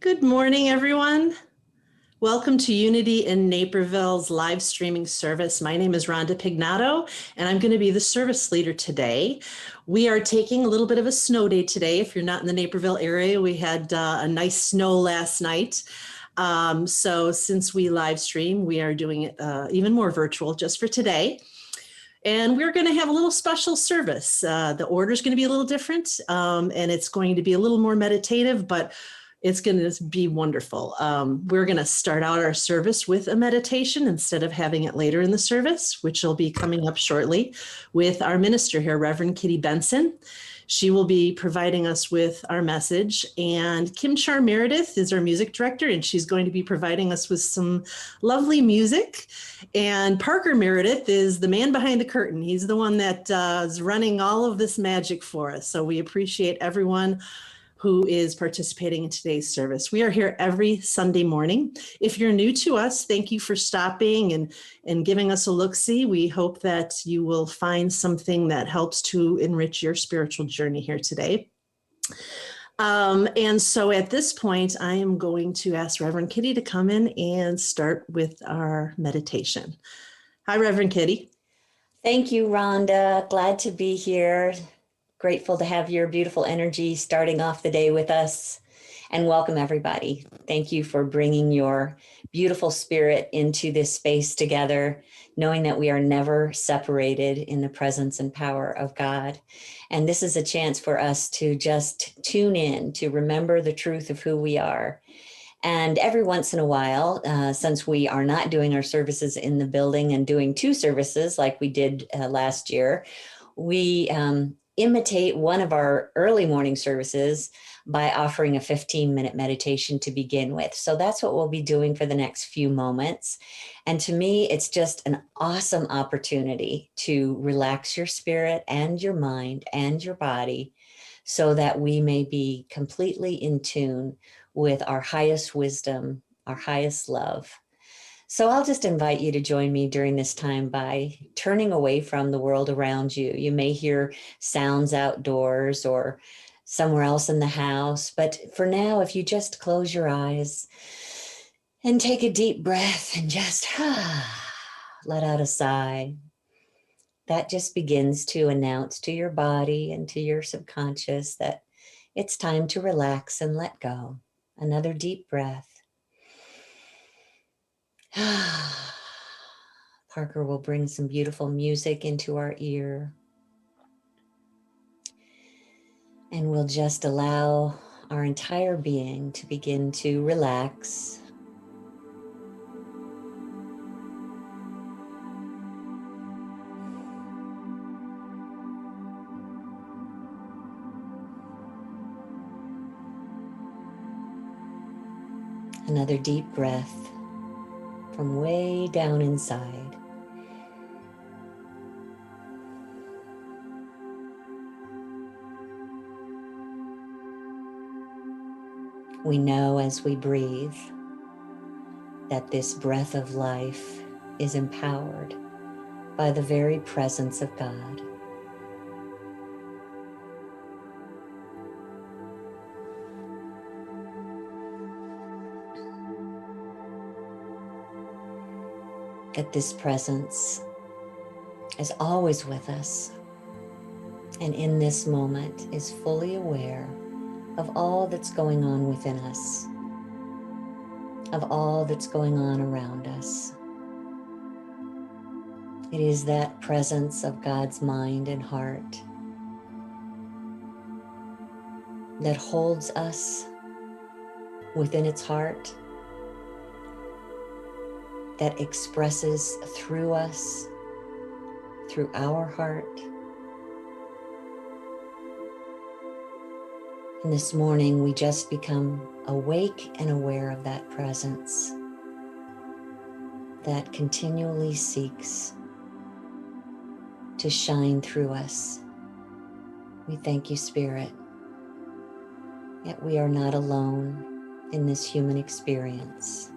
Good morning, everyone. Welcome to Unity in Naperville's live streaming service. My name is Rhonda Pignato, and I'm going to be the service leader today. We are taking a little bit of a snow day today. If you're not in the Naperville area, we had a nice snow last night. So since we live stream, we are doing it even more virtual just for today. And we're going to have a little special service. The order is going to be a little different, and it's going to be a little more meditative, but it's going to be wonderful. We're going to start out our service with a meditation instead of having it later in the service, which will be coming up shortly with our minister here, Reverend Kitty Benson. She will be providing us with our message. And Kim-Char Meredith is our music director, and she's going to be providing us with some lovely music. And Parker Meredith is the man behind the curtain. He's the one that is running all of this magic for us. So we appreciate everyone who is participating in today's service. We are here every Sunday morning. If you're new to us, thank you for stopping and giving us a look-see. We hope that you will find something that helps to enrich your spiritual journey here today. And so at this point, I am going to ask Reverend Kitty to come in and start with our meditation. Hi, Reverend Kitty. Thank you, Rhonda. Glad to be here. Grateful to have your beautiful energy starting off the day with us, and welcome everybody. Thank you for bringing your beautiful spirit into this space together, knowing that we are never separated in the presence and power of God. And this is a chance for us to just tune in, to remember the truth of who we are. And every once in a while, since we are not doing our services in the building and doing two services like we did last year, we imitate one of our early morning services by offering a 15-minute meditation to begin with. So that's what we'll be doing for the next few moments. And to me, it's just an awesome opportunity to relax your spirit and your mind and your body so that we may be completely in tune with our highest wisdom, our highest love. So I'll just invite you to join me during this time by turning away from the world around you. You may hear sounds outdoors or somewhere else in the house, but for now, if you just close your eyes and take a deep breath and just let out a sigh, that just begins to announce to your body and to your subconscious that it's time to relax and let go. Another deep breath. Parker will bring some beautiful music into our ear. And we'll just allow our entire being to begin to relax. Another deep breath from way down inside. We know as we breathe that this breath of life is empowered by the very presence of God. That this presence is always with us, and in this moment is fully aware of all that's going on within us, of all that's going on around us. It is that presence of God's mind and heart that holds us within its heart, that expresses through us, through our heart. And this morning, we just become awake and aware of that presence that continually seeks to shine through us. We thank you, Spirit, that we are not alone in this human experience.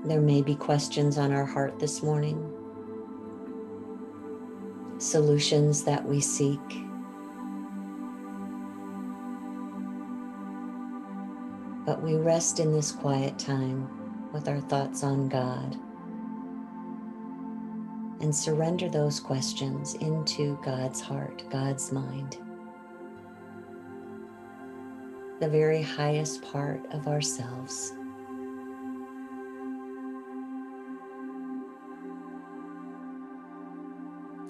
There may be questions on our heart this morning, solutions that we seek. But we rest in this quiet time with our thoughts on God and surrender those questions into God's heart, God's mind, the very highest part of ourselves.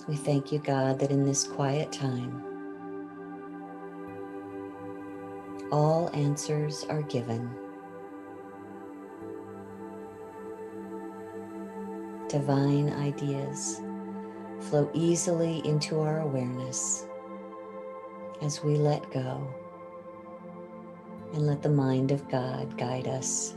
We thank you, God, that in this quiet time, all answers are given. Divine ideas flow easily into our awareness as we let go and let the mind of God guide us.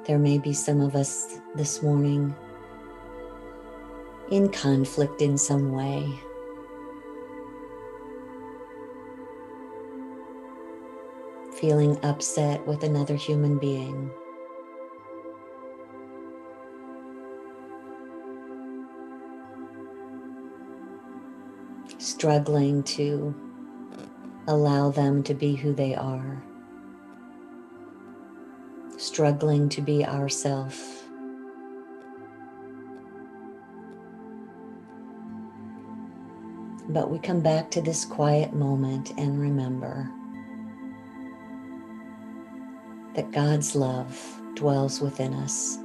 There may be some of us this morning in conflict in some way. Feeling upset with another human being. Struggling to allow them to be who they are. Struggling to be ourselves. But we come back to this quiet moment and remember that God's love dwells within us,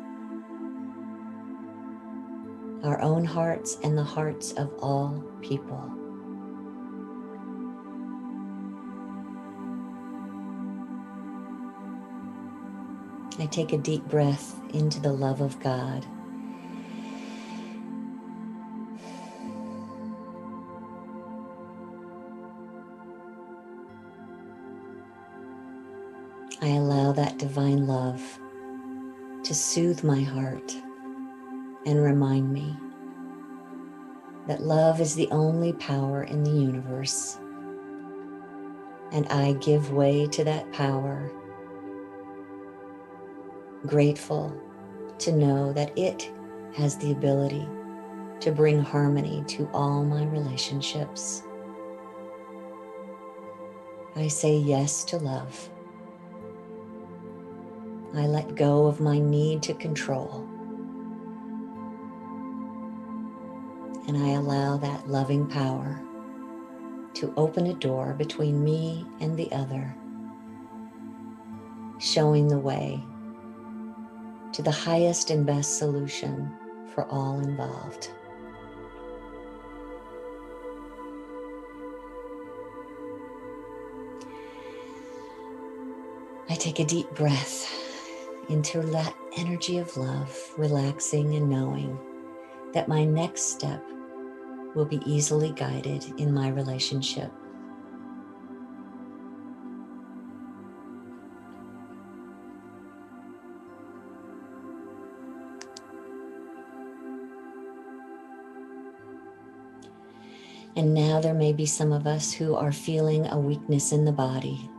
our own hearts and the hearts of all people. I take a deep breath into the love of God. I allow that divine love to soothe my heart and remind me that love is the only power in the universe, and I give way to that power, grateful to know that it has the ability to bring harmony to all my relationships. I say yes to love. I let go of my need to control, and I allow that loving power to open a door between me and the other, showing the way to the highest and best solution for all involved. I take a deep breath into that energy of love, relaxing and knowing that my next step will be easily guided in my relationship. And now there may be some of us who are feeling a weakness in the body.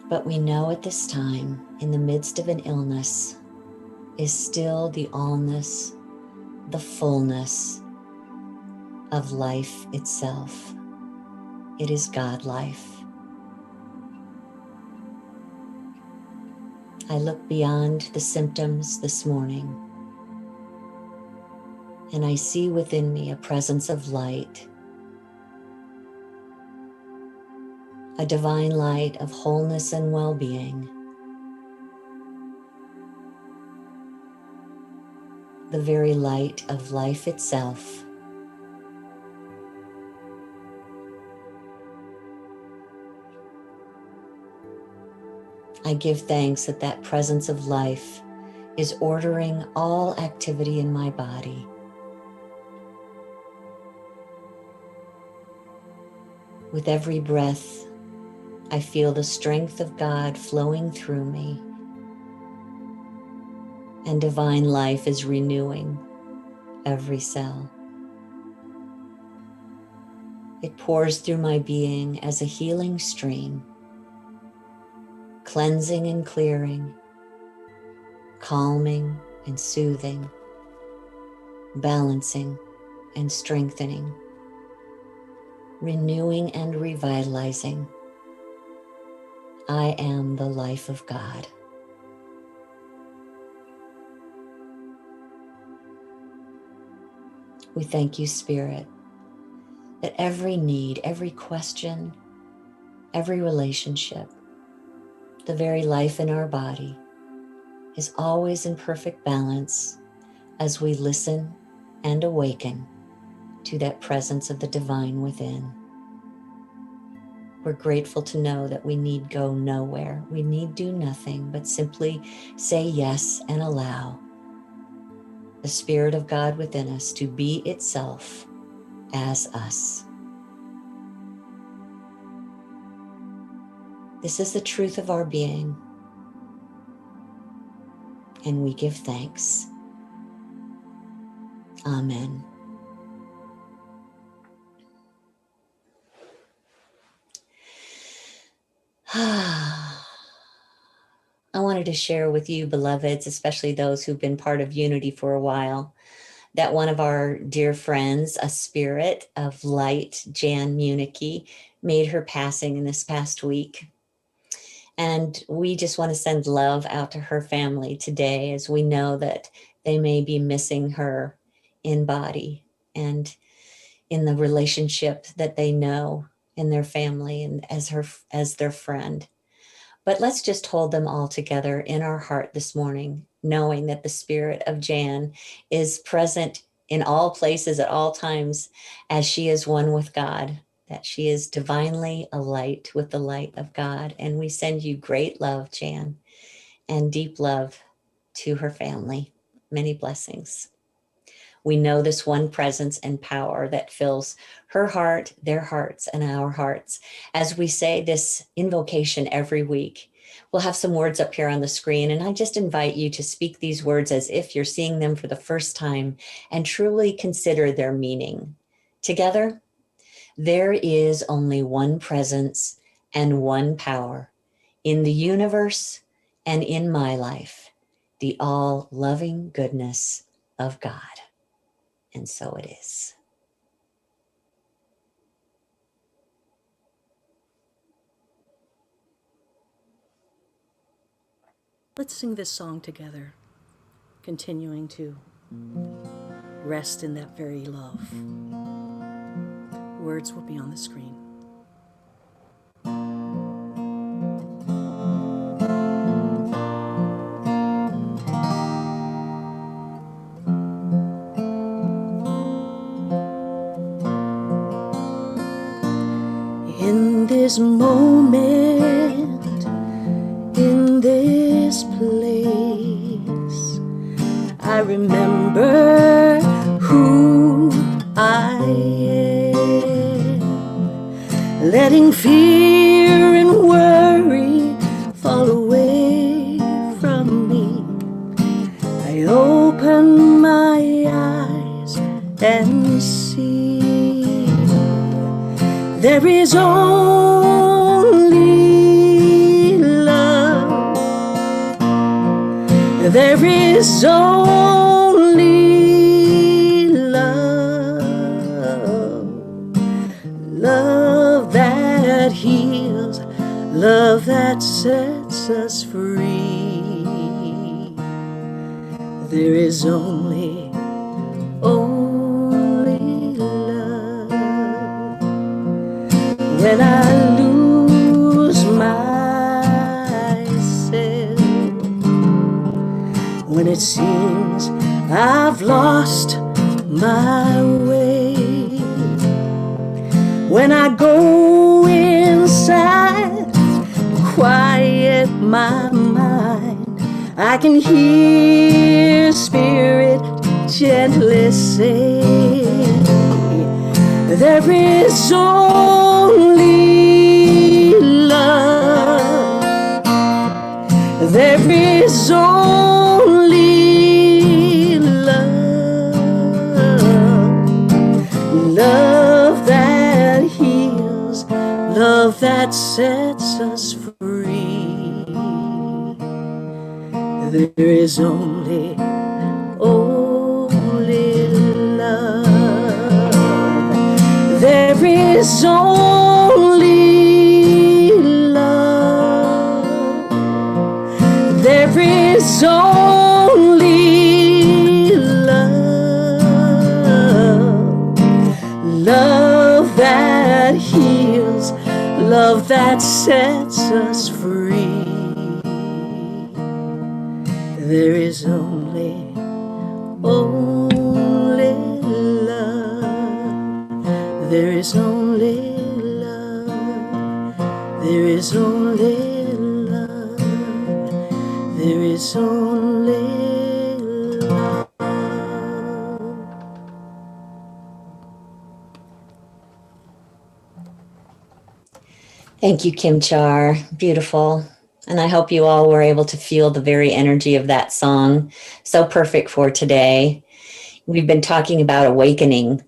But we know at this time, in the midst of an illness, is still the allness, the fullness of life itself. It is God life. I look beyond the symptoms this morning, and I see within me a presence of light, a divine light of wholeness and well-being, the very light of life itself. I give thanks that that presence of life is ordering all activity in my body. With every breath, I feel the strength of God flowing through me, and divine life is renewing every cell. It pours through my being as a healing stream, cleansing and clearing, calming and soothing, balancing and strengthening, renewing and revitalizing. I am the life of God. We thank you, Spirit, that every need, every question, every relationship, the very life in our body is always in perfect balance as we listen and awaken to that presence of the divine within. We're grateful to know that we need go nowhere. We need do nothing but simply say yes and allow the Spirit of God within us to be itself as us. This is the truth of our being, and we give thanks. Amen. I wanted to share with you, beloveds, especially those who've been part of Unity for a while, that one of our dear friends, a spirit of light, Jan Municky, made her passing in this past week. And we just want to send love out to her family today, as we know that they may be missing her in body and in the relationship that they know in their family and as their friend. But let's just hold them all together in our heart this morning, knowing that the Spirit of Jan is present in all places at all times, as she is one with God, that she is divinely alight with the light of God. And we send you great love, Jan, and deep love to her family. Many blessings. We know this one presence and power that fills her heart, their hearts, and our hearts. As we say this invocation every week, we'll have some words up here on the screen, and I just invite you to speak these words as if you're seeing them for the first time and truly consider their meaning. Together, there is only one presence and one power in the universe and in my life, the all-loving goodness of God. And so it is. Let's sing this song together, continuing to rest in that very love. Words will be on the screen. In this moment, in this place, I remember who I am, letting fear and worry fall away from me. I open my eyes and see there is only love. There is only love. Love that heals, love that sets us free. There is only love. When I lose myself, when it seems I've lost my way, when I go inside, quiet my mind, I can hear Spirit gently say, there is only is only love, love that heals, love that sets us free. There is only love. There is only love. There is only love. Love that heals, love that sets us free. There is only love. There is only love. There is only love. There is only love. Thank you, Kim-Char. Beautiful. And I hope you all were able to feel the very energy of that song. So perfect for today. We've been talking about awakening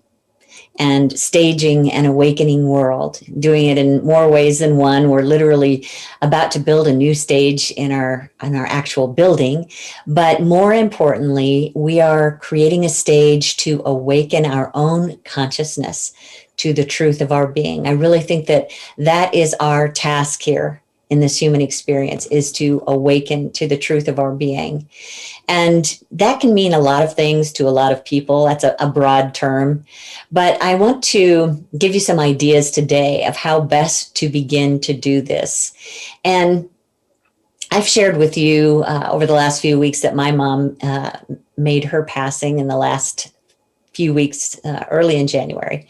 and staging an awakening world, doing it in more ways than one. We're literally about to build a new stage in our actual building. But more importantly, we are creating a stage to awaken our own consciousness to the truth of our being. I really think that that is our task here in this human experience, is to awaken to the truth of our being. And that can mean a lot of things to a lot of people. That's a broad term. But I want to give you some ideas today of how best to begin to do this. And I've shared with you over the last few weeks that my mom made her passing in the last few weeks, early in January.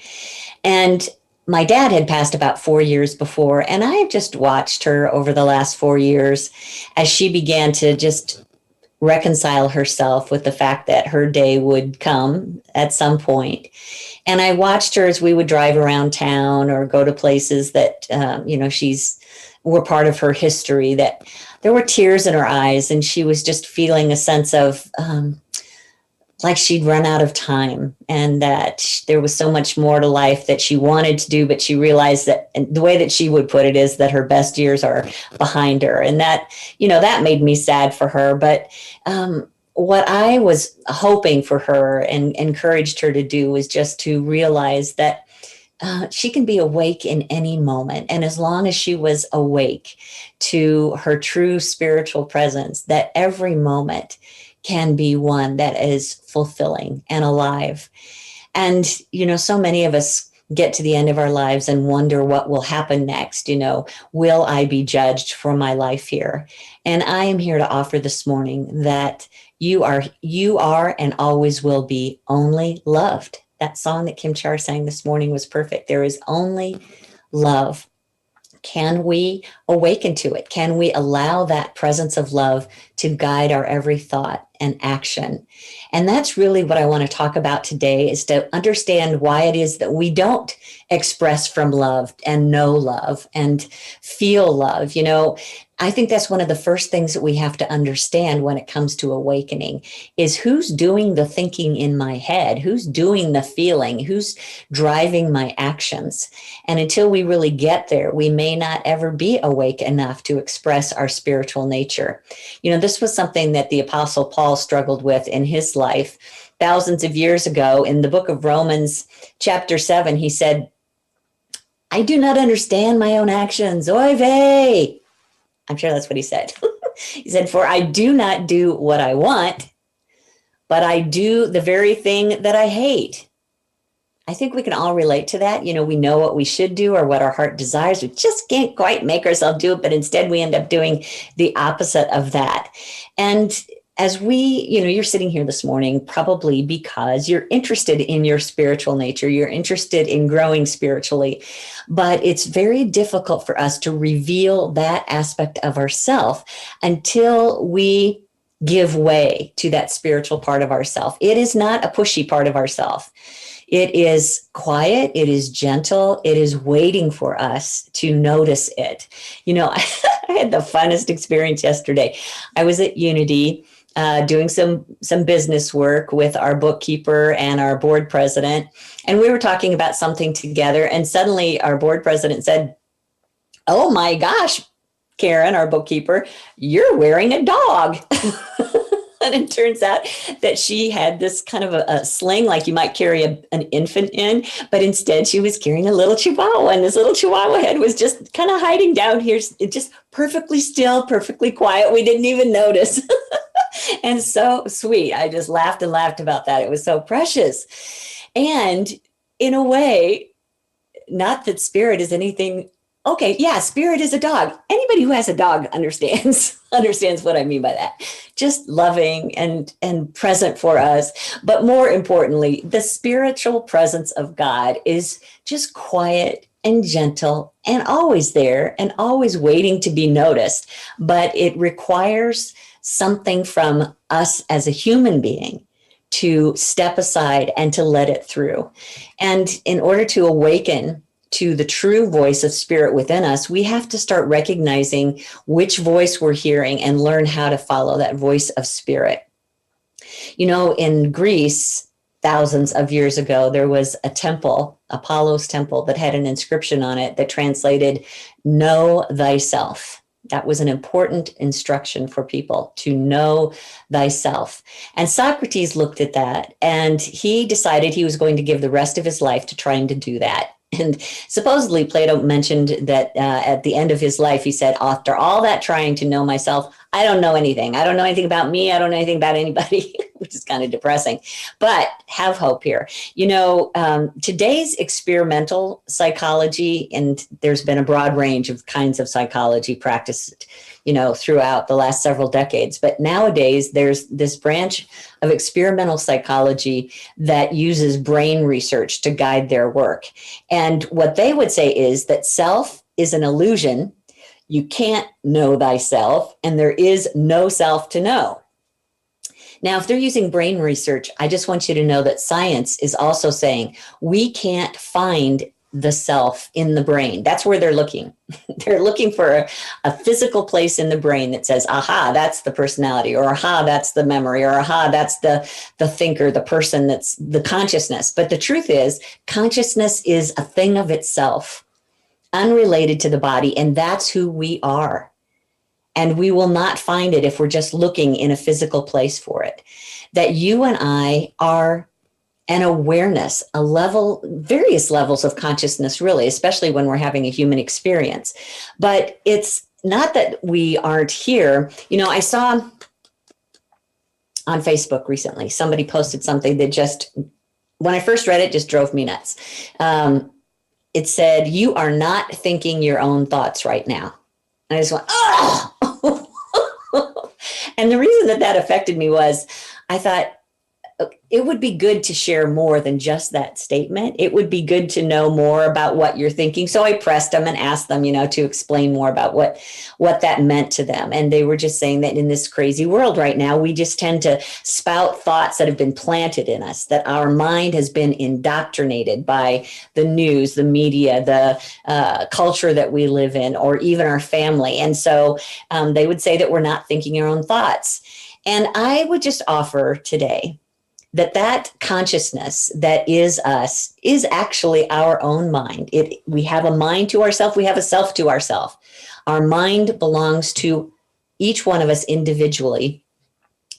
And my dad had passed about 4 years before, and I have just watched her over the last 4 years as she began to just reconcile herself with the fact that her day would come at some point. And I watched her as we would drive around town or go to places that, were part of her history, that there were tears in her eyes, and she was just feeling a sense of like she'd run out of time, and that there was so much more to life that she wanted to do, but she realized that, and the way that she would put it is that her best years are behind her. And that, that made me sad for her. But what I was hoping for her and encouraged her to do was just to realize that she can be awake in any moment. And as long as she was awake to her true spiritual presence, that every moment can be one that is fulfilling and alive. And, so many of us get to the end of our lives and wonder what will happen next. Will I be judged for my life here? And I am here to offer this morning that you are and always will be only loved. That song that Kim-Char sang this morning was perfect. There is only love. Can we awaken to it? Can we allow that presence of love to guide our every thought and action? And that's really what I want to talk about today, is to understand why it is that we don't express from love and know love and feel love. I think that's one of the first things that we have to understand when it comes to awakening, is who's doing the thinking in my head, who's doing the feeling, who's driving my actions. And until we really get there, we may not ever be awake enough to express our spiritual nature. This was something that the Apostle Paul struggled with in his life thousands of years ago. In the book of Romans, chapter 7, he said, I do not understand my own actions. Oy vey. I'm sure that's what he said. He said, for I do not do what I want, but I do the very thing that I hate. I think we can all relate to that. We know what we should do or what our heart desires. We just can't quite make ourselves do it, but instead we end up doing the opposite of that. And as you're sitting here this morning, probably because you're interested in your spiritual nature, you're interested in growing spiritually, but it's very difficult for us to reveal that aspect of ourself until we give way to that spiritual part of ourself. It is not a pushy part of ourself. It is quiet. It is gentle. It is waiting for us to notice it. You know, I had the funnest experience yesterday. I was at Unity doing some business work with our bookkeeper and our board president. And we were talking about something together. And suddenly our board president said, "Oh my gosh, Karen, our bookkeeper, you're wearing a dog." And it turns out that she had this kind of a sling like you might carry an infant in, but instead she was carrying a little chihuahua, and this little chihuahua head was just kind of hiding down here, just perfectly still, perfectly quiet. We didn't even notice. And so sweet. I just laughed and laughed about that. It was so precious. And in a way, not that spirit is anything. Okay, yeah, spirit is a dog. Anybody who has a dog understands what I mean by that. Just loving and present for us. But more importantly, the spiritual presence of God is just quiet and gentle and always there and always waiting to be noticed. But it requires something from us as a human being to step aside and to let it through. And in order to awaken to the true voice of spirit within us, we have to start recognizing which voice we're hearing and learn how to follow that voice of spirit. You know, in Greece, thousands of years ago, there was a temple, Apollo's temple, that had an inscription on it that translated, "Know thyself." That was an important instruction for people, to know thyself. And Socrates looked at that and he decided he was going to give the rest of his life to trying to do that. And supposedly Plato mentioned that at the end of his life, he said, "After all that trying to know myself, I don't know anything. I don't know anything about me. I don't know anything about anybody," which is kind of depressing. But have hope here. You know, today's experimental psychology, and there's been a broad range of kinds of psychology practiced, you know, throughout the last several decades. But nowadays, there's this branch of experimental psychology that uses brain research to guide their work. And what they would say is that self is an illusion. You can't know thyself, and there is no self to know. Now, if they're using brain research, I just want you to know that science is also saying we can't find the self in the brain. That's where they're looking. They're looking for a physical place in the brain that says, aha, that's the personality, or aha, that's the memory, or aha, that's the thinker, the person, that's the consciousness. But the truth is, consciousness is a thing of itself, unrelated to the body, and that's who we are. And we will not find it if we're just looking in a physical place for it. That you and I are an awareness, a level, various levels of consciousness, really, especially when we're having a human experience. But it's not that we aren't here. You know, I saw on Facebook recently, somebody posted something that just, when I first read it, just drove me nuts. It said, "You are not thinking your own thoughts right now." And I just went, oh! And the reason that affected me was I thought, it would be good to share more than just that statement. It would be good to know more about what you're thinking. So I pressed them and asked them, you know, to explain more about what that meant to them. And they were just saying that in this crazy world right now, we just tend to spout thoughts that have been planted in us, that our mind has been indoctrinated by the news, the media, the culture that we live in, or even our family. And so they would say that we're not thinking our own thoughts. And I would just offer today that consciousness that is us is actually our own mind. We have a mind to ourselves. We have a self to ourselves. Our mind belongs to each one of us individually,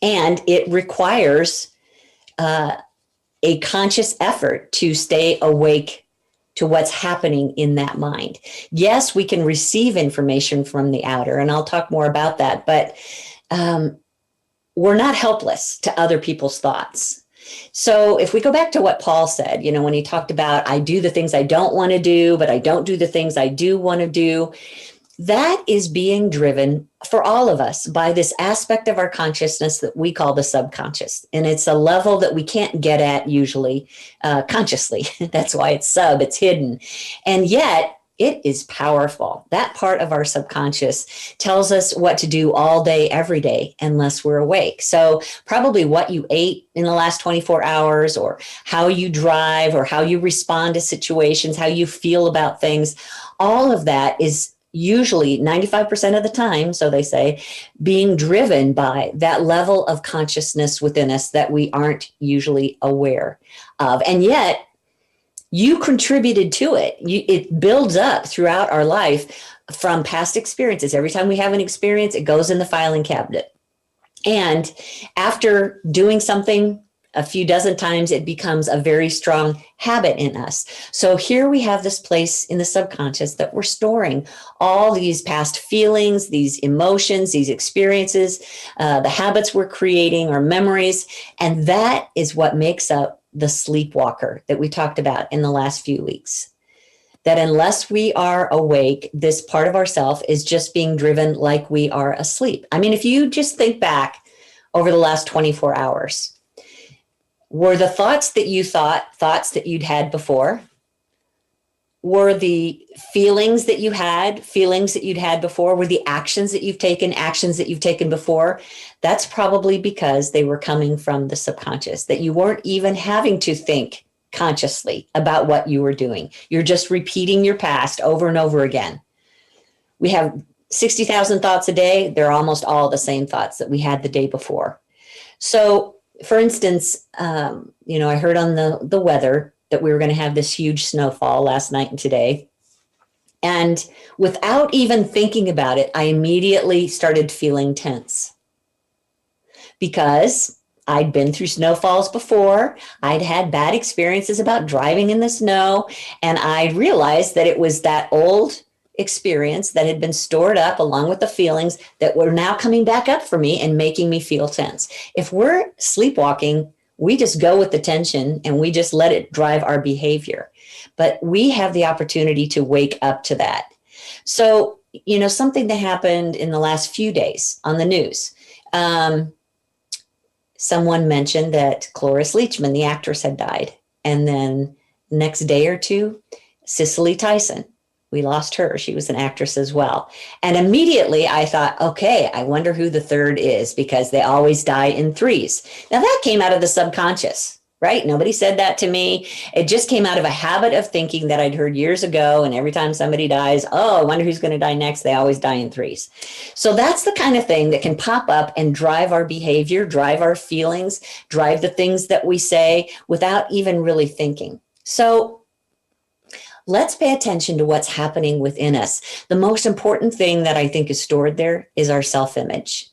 and it requires a conscious effort to stay awake to what's happening in that mind. Yes, we can receive information from the outer, and I'll talk more about that, but we're not helpless to other people's thoughts. So if we go back to what Paul said, you know, when he talked about, I do the things I don't want to do, but I don't do the things I do want to do, that is being driven for all of us by this aspect of our consciousness that we call the subconscious. And it's a level that we can't get at usually consciously. That's why it's it's hidden. And yet it is powerful. That part of our subconscious tells us what to do all day, every day, unless we're awake. So probably what you ate in the last 24 hours, or how you drive, or how you respond to situations, how you feel about things, all of that is usually 95% of the time, so they say, being driven by that level of consciousness within us that we aren't usually aware of. And yet, you contributed to it. It builds up throughout our life from past experiences. Every time we have an experience, it goes in the filing cabinet. And after doing something a few dozen times, it becomes a very strong habit in us. So here we have this place in the subconscious that we're storing all these past feelings, these emotions, these experiences, the habits we're creating, our memories. And that is what makes up the sleepwalker that we talked about in the last few weeks. That unless we are awake, this part of ourself is just being driven like we are asleep. I mean, if you just think back over the last 24 hours, were the thoughts that you thoughts that you'd had before? Were the feelings that you'd had before? Were the actions that you've taken before? That's probably because they were coming from the subconscious, that you weren't even having to think consciously about what you were doing. You're just repeating your past over and over again. We have 60,000 thoughts a day. They're almost all the same thoughts that we had the day before. So, for instance, I heard on the weather that we were going to have this huge snowfall last night and today. And without even thinking about it, I immediately started feeling tense because I'd been through snowfalls before. I'd had bad experiences about driving in the snow. And I realized that it was that old experience that had been stored up along with the feelings that were now coming back up for me and making me feel tense. If we're sleepwalking, we just go with the tension and we just let it drive our behavior. But we have the opportunity to wake up to that. So, something that happened in the last few days on the news. Someone mentioned that Cloris Leachman, the actress, had died. And then next day or two, Cicely Tyson. We lost her. She was an actress as well. And immediately I thought, okay, I wonder who the third is, because they always die in threes. Now that came out of the subconscious, right? Nobody said that to me. It just came out of a habit of thinking that I'd heard years ago. And every time somebody dies, I wonder who's going to die next. They always die in threes. So that's the kind of thing that can pop up and drive our behavior, drive our feelings, drive the things that we say without even really thinking. So let's pay attention to what's happening within us. The most important thing that I think is stored there is our self-image.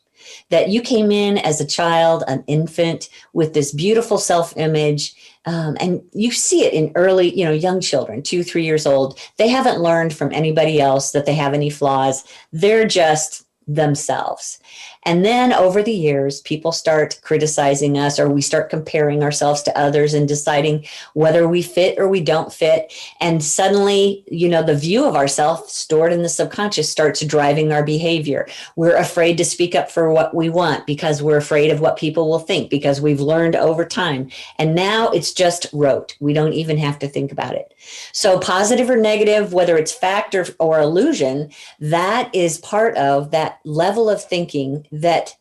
That you came in as a child, an infant, with this beautiful self-image, and you see it in early, young children, 2-3 years old. They haven't learned from anybody else that they have any flaws. They're just themselves. And then over the years, people start criticizing us, or we start comparing ourselves to others and deciding whether we fit or we don't fit. And suddenly, the view of ourselves stored in the subconscious starts driving our behavior. We're afraid to speak up for what we want because we're afraid of what people will think, because we've learned over time. And now it's just rote. We don't even have to think about it. So positive or negative, whether it's fact or illusion, that is part of that level of thinking that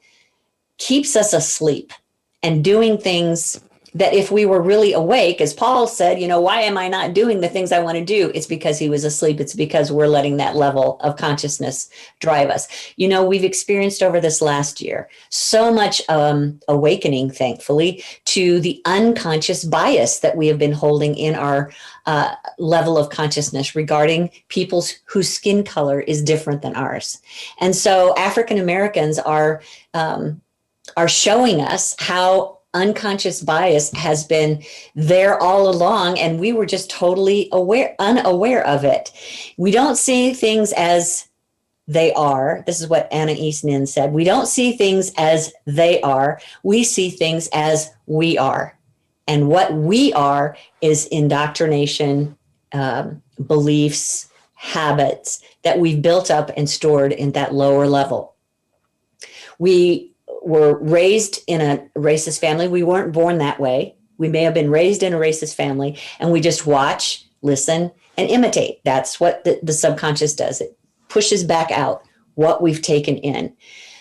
keeps us asleep and doing things that if we were really awake, as Paul said, why am I not doing the things I want to do? It's because he was asleep. It's because we're letting that level of consciousness drive us. We've experienced over this last year so much awakening, thankfully, to the unconscious bias that we have been holding in our level of consciousness regarding people whose skin color is different than ours. And so African Americans are showing us how unconscious bias has been there all along, and we were just totally unaware of it. We don't see things as they are. This is what Anna East Nin said. We don't see things as they are. We see things as we are. And what we are is indoctrination, beliefs, habits that we've built up and stored in that lower level. We were raised in a racist family. We weren't born that way. We may have been raised in a racist family, and we just watch, listen, and imitate. That's what the subconscious does. It pushes back out what we've taken in.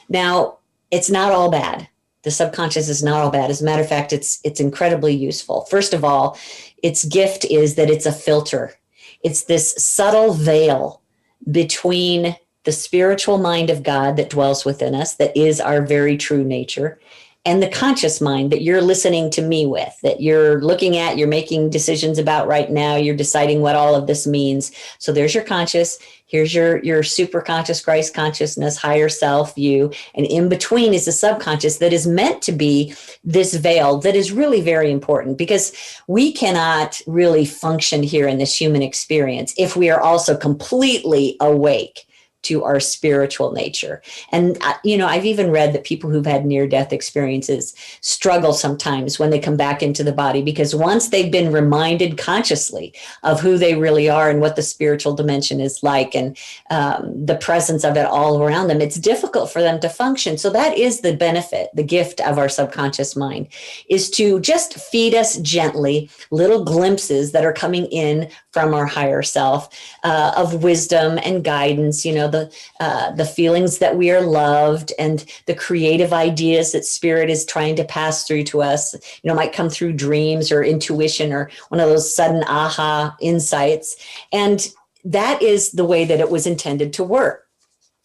Now, it's not all bad. The subconscious is not all bad. As a matter of fact, it's incredibly useful. First of all, its gift is that it's a filter. It's this subtle veil between the spiritual mind of God that dwells within us, that is our very true nature, and the conscious mind that you're listening to me with, that you're looking at, you're making decisions about right now, you're deciding what all of this means. So there's your conscious, here's your super conscious, Christ consciousness, higher self you, and in between is the subconscious that is meant to be this veil that is really very important, because we cannot really function here in this human experience if we are also completely awake to our spiritual nature. And, I've even read that people who've had near-death experiences struggle sometimes when they come back into the body, because once they've been reminded consciously of who they really are and what the spiritual dimension is like, and the presence of it all around them, it's difficult for them to function. So that is the benefit, the gift of our subconscious mind, is to just feed us gently little glimpses that are coming in from our higher self, of wisdom and guidance, the feelings that we are loved, and the creative ideas that spirit is trying to pass through to us, might come through dreams or intuition or one of those sudden aha insights. And that is the way that it was intended to work.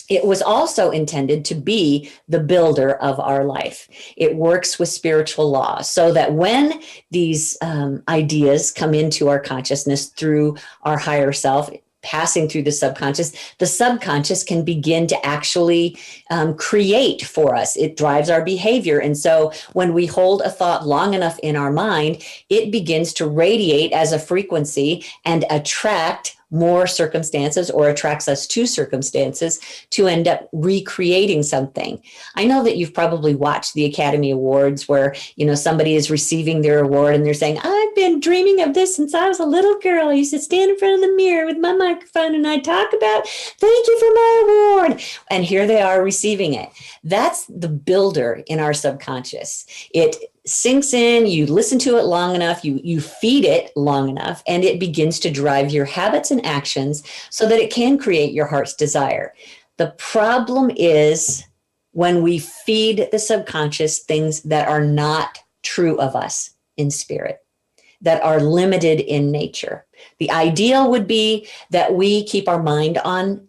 It was also intended to be the builder of our life. It works with spiritual law, so that when these ideas come into our consciousness through our higher self, passing through the subconscious can begin to actually create for us. It drives our behavior. And so when we hold a thought long enough in our mind, it begins to radiate as a frequency and attract more circumstances, or attracts us to circumstances to end up recreating something. I know that you've probably watched the Academy Awards where, somebody is receiving their award and they're saying, I've been dreaming of this since I was a little girl. I used to stand in front of the mirror with my microphone and I'd talk about, thank you for my award. And here they are receiving it. That's the builder in our subconscious. It sinks in, you listen to it long enough, you feed it long enough, and it begins to drive your habits and actions so that it can create your heart's desire. The problem is when we feed the subconscious things that are not true of us in spirit, that are limited in nature. The ideal would be that we keep our mind on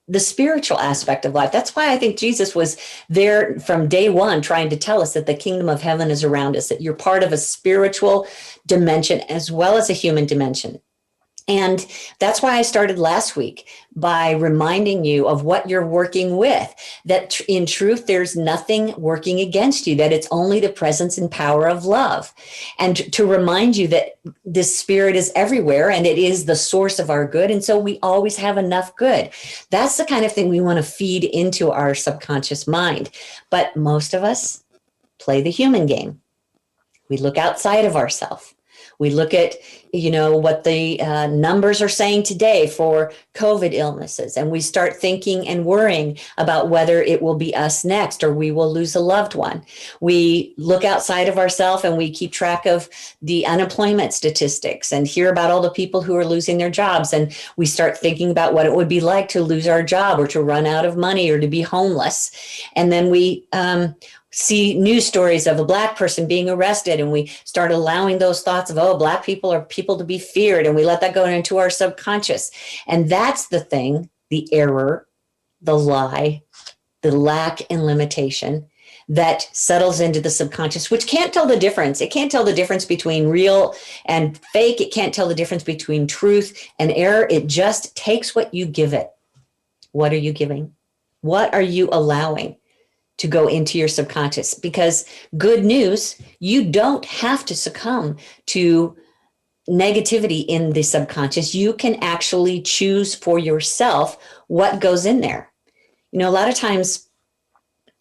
the spiritual aspect of life. That's why I think Jesus was there from day one, trying to tell us that the kingdom of heaven is around us, that you're part of a spiritual dimension as well as a human dimension. And that's why I started last week by reminding you of what you're working with, that in truth, there's nothing working against you, that it's only the presence and power of love. And to remind you that this spirit is everywhere and it is the source of our good. And so we always have enough good. That's the kind of thing we want to feed into our subconscious mind. But most of us play the human game. We look outside of ourselves. We look at, what the numbers are saying today for COVID illnesses, and we start thinking and worrying about whether it will be us next or we will lose a loved one. We look outside of ourselves and we keep track of the unemployment statistics and hear about all the people who are losing their jobs. And we start thinking about what it would be like to lose our job or to run out of money or to be homeless. And then we see news stories of a Black person being arrested, and we start allowing those thoughts of, Black people are people to be feared, and we let that go into our subconscious. And that's the thing, the error, the lie, the lack and limitation that settles into the subconscious, which can't tell the difference. It can't tell the difference between real and fake. It can't tell the difference between truth and error. It just takes what you give it. What are you giving? What are you allowing to go into your subconscious? Because good news, you don't have to succumb to negativity in the subconscious. You can actually choose for yourself what goes in there. A lot of times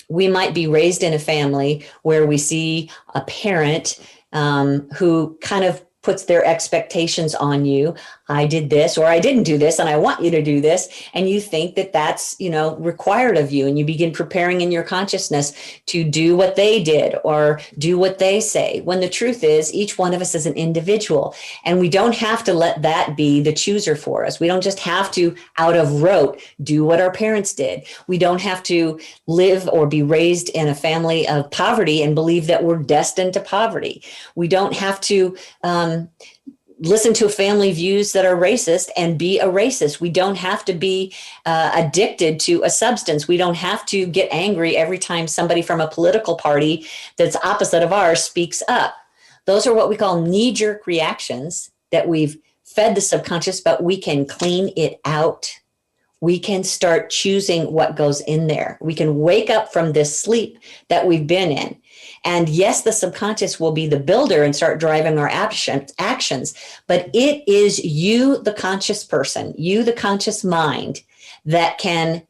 we might be raised in a family where we see a parent who kind of puts their expectations on you. I did this, or I didn't do this, and I want you to do this. And you think that that's, required of you. And you begin preparing in your consciousness to do what they did or do what they say. When the truth is, each one of us is an individual, and we don't have to let that be the chooser for us. We don't just have to, out of rote, do what our parents did. We don't have to live or be raised in a family of poverty and believe that we're destined to poverty. We don't have to, listen to family views that are racist and be a racist. We don't have to be addicted to a substance. We don't have to get angry every time somebody from a political party that's opposite of ours speaks up. Those are what we call knee-jerk reactions that we've fed the subconscious, but we can clean it out. We can start choosing what goes in there. We can wake up from this sleep that we've been in. And yes, the subconscious will be the builder and start driving our actions, but it is you, the conscious person, you, the conscious mind, that can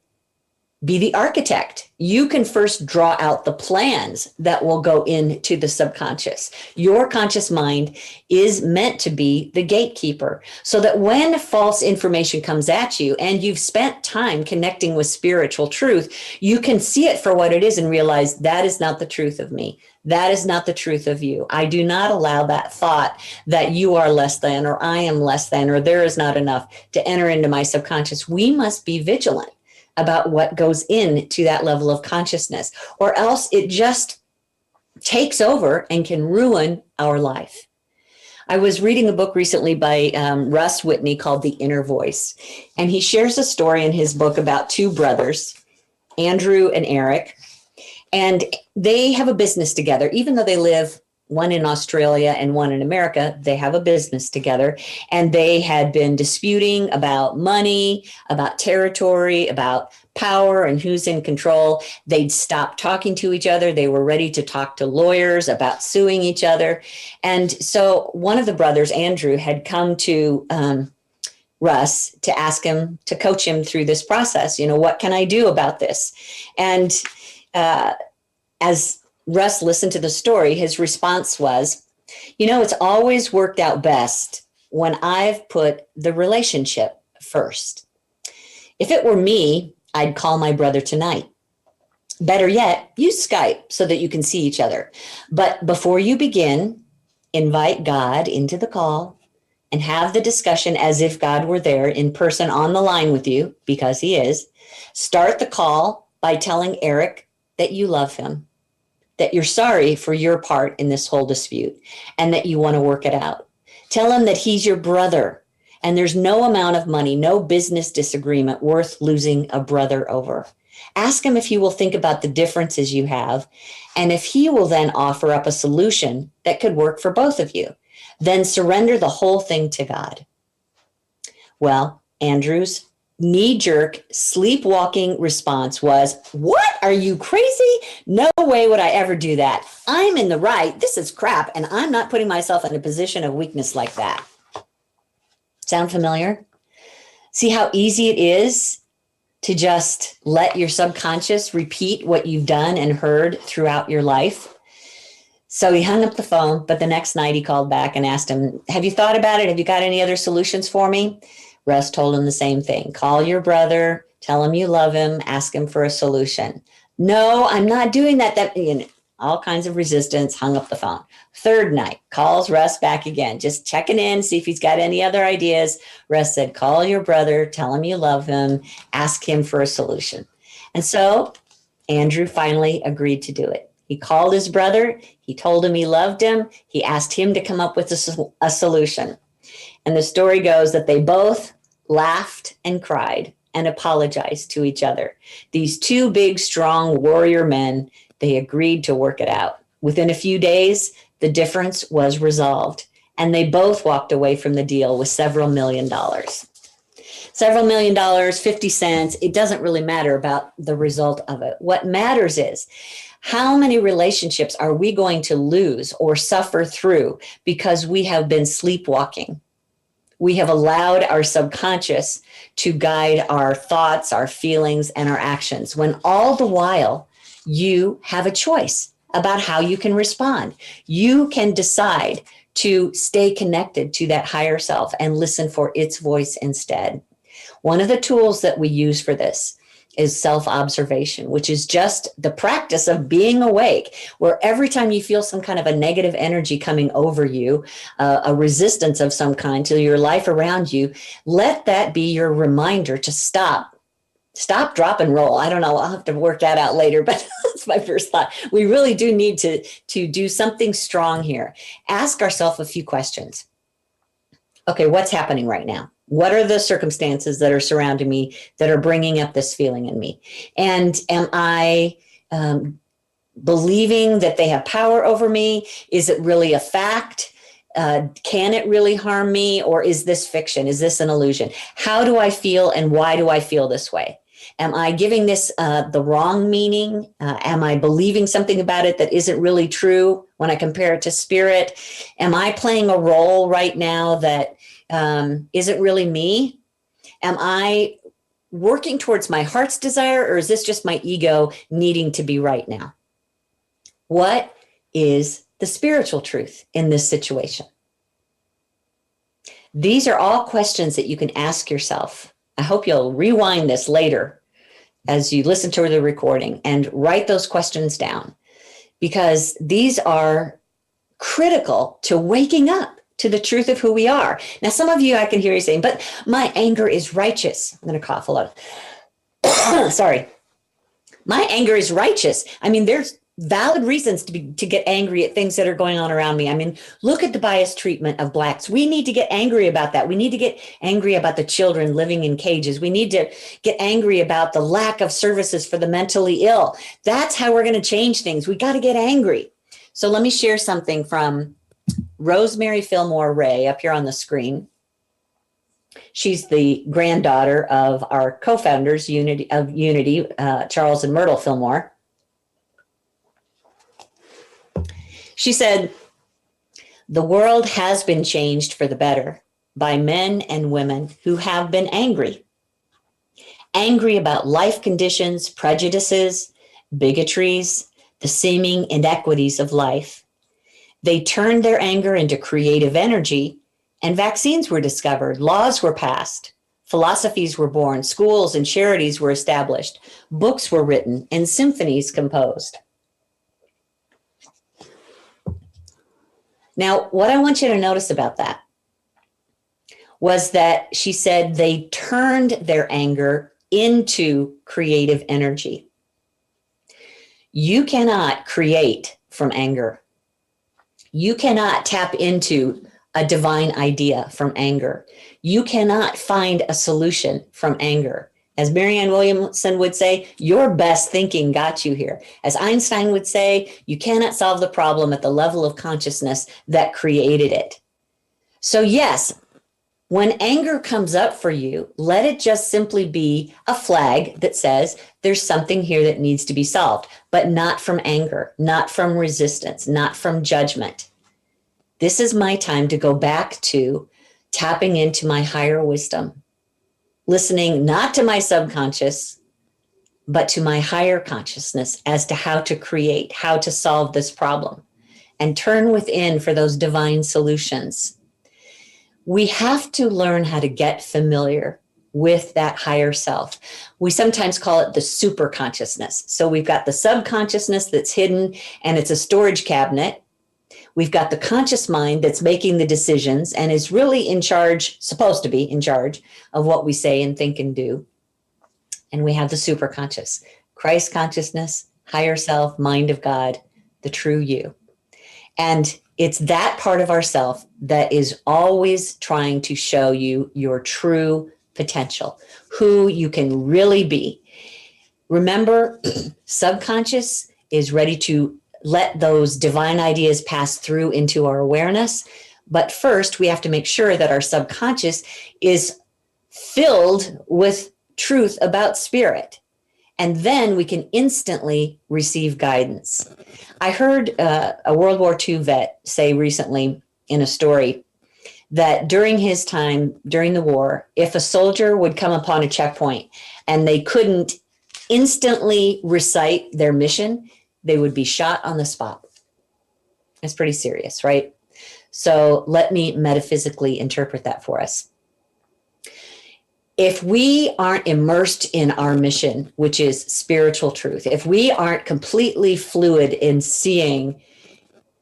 be the architect. You can first draw out the plans that will go into the subconscious. Your conscious mind is meant to be the gatekeeper, so that when false information comes at you and you've spent time connecting with spiritual truth, you can see it for what it is and realize that is not the truth of me. That is not the truth of you. I do not allow that thought that you are less than, or I am less than, or there is not enough to enter into my subconscious. We must be vigilant about what goes into that level of consciousness, or else it just takes over and can ruin our life. I was reading a book recently by Russ Whitney called The Inner Voice, and he shares a story in his book about two brothers, Andrew and Eric, and they have a business together. Even though they live, one in Australia and one in America, they have a business together, and they had been disputing about money, about territory, about power and who's in control. They'd stopped talking to each other. They were ready to talk to lawyers about suing each other. And so one of the brothers, Andrew, had come to Russ to ask him to coach him through this process. What can I do about this? And as Russ listened to the story, his response was, it's always worked out best when I've put the relationship first. If it were me, I'd call my brother tonight. Better yet, use Skype so that you can see each other. But before you begin, invite God into the call and have the discussion as if God were there in person on the line with you, because he is. Start the call by telling Eric that you love him, that you're sorry for your part in this whole dispute, and that you want to work it out. Tell him that he's your brother, and there's no amount of money, no business disagreement worth losing a brother over. Ask him if he will think about the differences you have, and if he will then offer up a solution that could work for both of you. Then surrender the whole thing to God. Well, Andrew's knee-jerk, sleepwalking response was, "What? Are you crazy? No way would I ever do that. I'm in the right. This is crap, and I'm not putting myself in a position of weakness like that." Sound familiar? See how easy it is to just let your subconscious repeat what you've done and heard throughout your life? So he hung up the phone, but the next night he called back and asked him, "Have you thought about it? Have you got any other solutions for me?" Russ told him the same thing. Call your brother, tell him you love him, ask him for a solution. "No, I'm not doing that." All kinds of resistance, hung up the phone. Third night, calls Russ back again, just checking in, see if he's got any other ideas. Russ said, call your brother, tell him you love him, ask him for a solution. And so Andrew finally agreed to do it. He called his brother, he told him he loved him, he asked him to come up with a solution. And the story goes that they both laughed and cried and apologized to each other. These two big, strong warrior men, they agreed to work it out. Within a few days, the difference was resolved, and they both walked away from the deal with several $1 million. Several $1 million, 50 cents, it doesn't really matter about the result of it. What matters is, how many relationships are we going to lose or suffer through because we have been sleepwalking? We have allowed our subconscious to guide our thoughts, our feelings, and our actions, when all the while you have a choice. about how you can respond. You can decide to stay connected to that higher self and listen for its voice instead. One of the tools that we use for this is self-observation, which is just the practice of being awake, where every time you feel some kind of a negative energy coming over you, a resistance of some kind to your life around you, let that be your reminder to stop, drop, and roll. I don't know, I'll have to work that out later, but that's my first thought. We really do need to do something strong here. Ask ourselves a few questions. Okay, what's happening right now? What are the circumstances that are surrounding me that are bringing up this feeling in me? And am I believing that they have power over me? Is it really a fact? Can it really harm me? Or is this fiction? Is this an illusion? How do I feel and why do I feel this way? Am I giving this the wrong meaning? Am I believing something about it that isn't really true when I compare it to spirit? Am I playing a role right now that isn't really me? Am I working towards my heart's desire, or is this just my ego needing to be right now? What is the spiritual truth in this situation? These are all questions that you can ask yourself. I hope you'll rewind this later as you listen to the recording and write those questions down, because these are critical to waking up to the truth of who we are. Now, some of you, I can hear you saying, but my anger is righteous. I'm going to cough a lot. Sorry. My anger is righteous. I mean, there's valid reasons to get angry at things that are going on around me. I mean, look at the biased treatment of Blacks. We need to get angry about that. We need to get angry about the children living in cages. We need to get angry about the lack of services for the mentally ill. That's how we're going to change things. We got to get angry. So let me share something from Rosemary Fillmore Ray up here on the screen. She's the granddaughter of our co-founders Unity, Charles and Myrtle Fillmore. She said, "The world has been changed for the better by men and women who have been angry. Angry about life conditions, prejudices, bigotries, the seeming inequities of life. They turned their anger into creative energy, and vaccines were discovered, laws were passed, philosophies were born, schools and charities were established, books were written, and symphonies composed." Now, what I want you to notice about that was that she said they turned their anger into creative energy. You cannot create from anger. You cannot tap into a divine idea from anger. You cannot find a solution from anger. As Marianne Williamson would say, your best thinking got you here. As Einstein would say, you cannot solve the problem at the level of consciousness that created it. So yes, when anger comes up for you, let it just simply be a flag that says there's something here that needs to be solved, but not from anger, not from resistance, not from judgment. This is my time to go back to tapping into my higher wisdom, listening not to my subconscious, but to my higher consciousness as to how to create, how to solve this problem, and turn within for those divine solutions. We have to learn how to get familiar with that higher self. We sometimes call it the super consciousness. So we've got the subconsciousness that's hidden and it's a storage cabinet. We've got the conscious mind that's making the decisions and is really in charge, supposed to be in charge of what we say and think and do. And we have the superconscious, Christ consciousness, higher self, mind of God, the true you. And it's that part of ourself that is always trying to show you your true potential, who you can really be. Remember, subconscious is ready to let those divine ideas pass through into our awareness. But first, we have to make sure that our subconscious is filled with truth about spirit. And then we can instantly receive guidance. I heard a World War II vet say recently in a story that during his time, during the war, if a soldier would come upon a checkpoint and they couldn't instantly recite their mission, they would be shot on the spot. It's pretty serious, right? So let me metaphysically interpret that for us. If we aren't immersed in our mission, which is spiritual truth, if we aren't completely fluid in seeing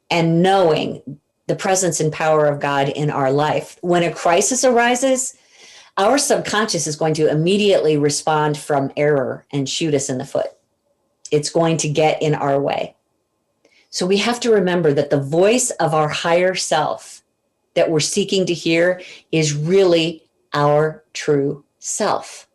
and knowing the presence and power of God in our life, when a crisis arises, our subconscious is going to immediately respond from error and shoot us in the foot. It's going to get in our way. So we have to remember that the voice of our higher self that we're seeking to hear is really our true self.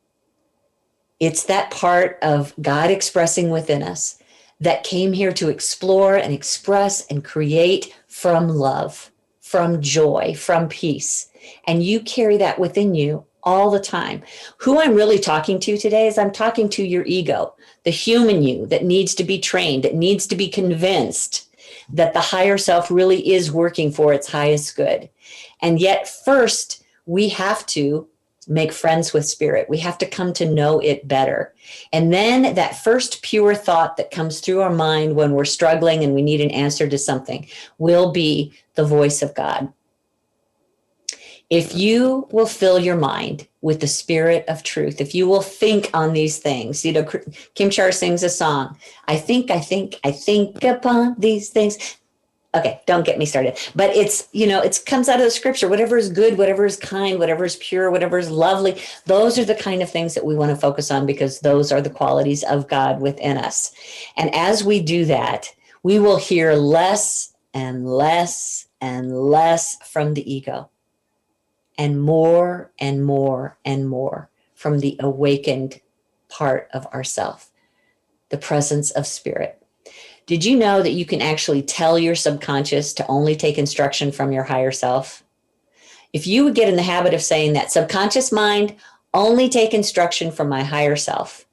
It's that part of God expressing within us that came here to explore and express and create from love, from joy, from peace. And you carry that within you all the time. Who I'm really talking to today is I'm talking to your ego, the human you that needs to be trained, that needs to be convinced that the higher self really is working for its highest good. And yet first, we have to make friends with spirit. We have to come to know it better. And then that first pure thought that comes through our mind when we're struggling and we need an answer to something will be the voice of God. If you will fill your mind with the spirit of truth, if you will think on these things, you know, Kim-Char sings a song, I think upon these things. Okay, don't get me started. But it's, you know, it comes out of the scripture. Whatever is good, whatever is kind, whatever is pure, whatever is lovely. Those are the kind of things that we want to focus on because those are the qualities of God within us. And as we do that, we will hear less and less and less from the ego and more and more and more from the awakened part of ourself, the presence of spirit. Did you know that you can actually tell your subconscious to only take instruction from your higher self? If you would get in the habit of saying that, subconscious mind, only take instruction from my higher self,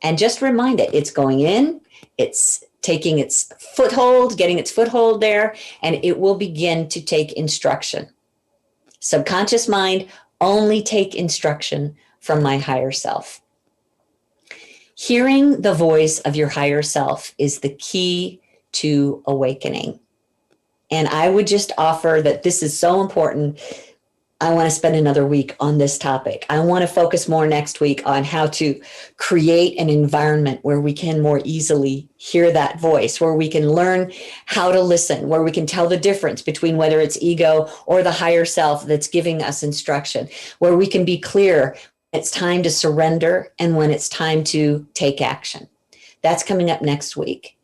and just remind it, it's going in, it's taking its foothold, getting its foothold there, and it will begin to take instruction. Subconscious mind, only take instruction from my higher self. Hearing the voice of your higher self is the key to awakening. And I would just offer that this is so important. I want to spend another week on this topic. I want to focus more next week on how to create an environment where we can more easily hear that voice, where we can learn how to listen, where we can tell the difference between whether it's ego or the higher self that's giving us instruction, where we can be clear it's time to surrender and when it's time to take action. That's coming up next week.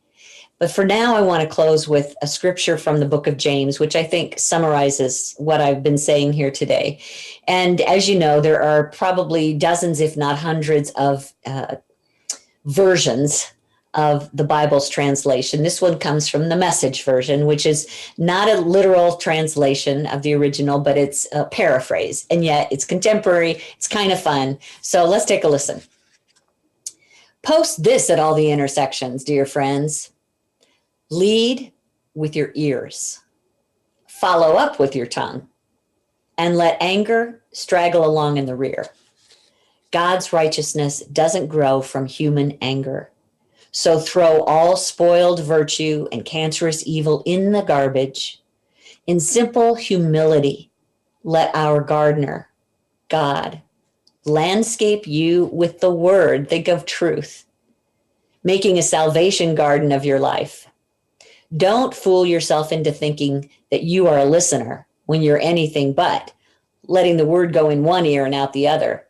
But for now, I want to close with a scripture from the book of James, which I think summarizes what I've been saying here today. And as you know, there are probably dozens, if not hundreds of versions of the Bible's translation. This one comes from the Message version, which is not a literal translation of the original, but it's a paraphrase. And yet it's contemporary. It's kind of fun. So let's take a listen. Post this at all the intersections, dear friends. Lead with your ears. Follow up with your tongue. And let anger straggle along in the rear. God's righteousness doesn't grow from human anger. So throw all spoiled virtue and cancerous evil in the garbage. In simple humility, let our gardener, God, landscape you with the word. Think of truth, making a salvation garden of your life. Don't fool yourself into thinking that you are a listener when you're anything but, letting the word go in one ear and out the other.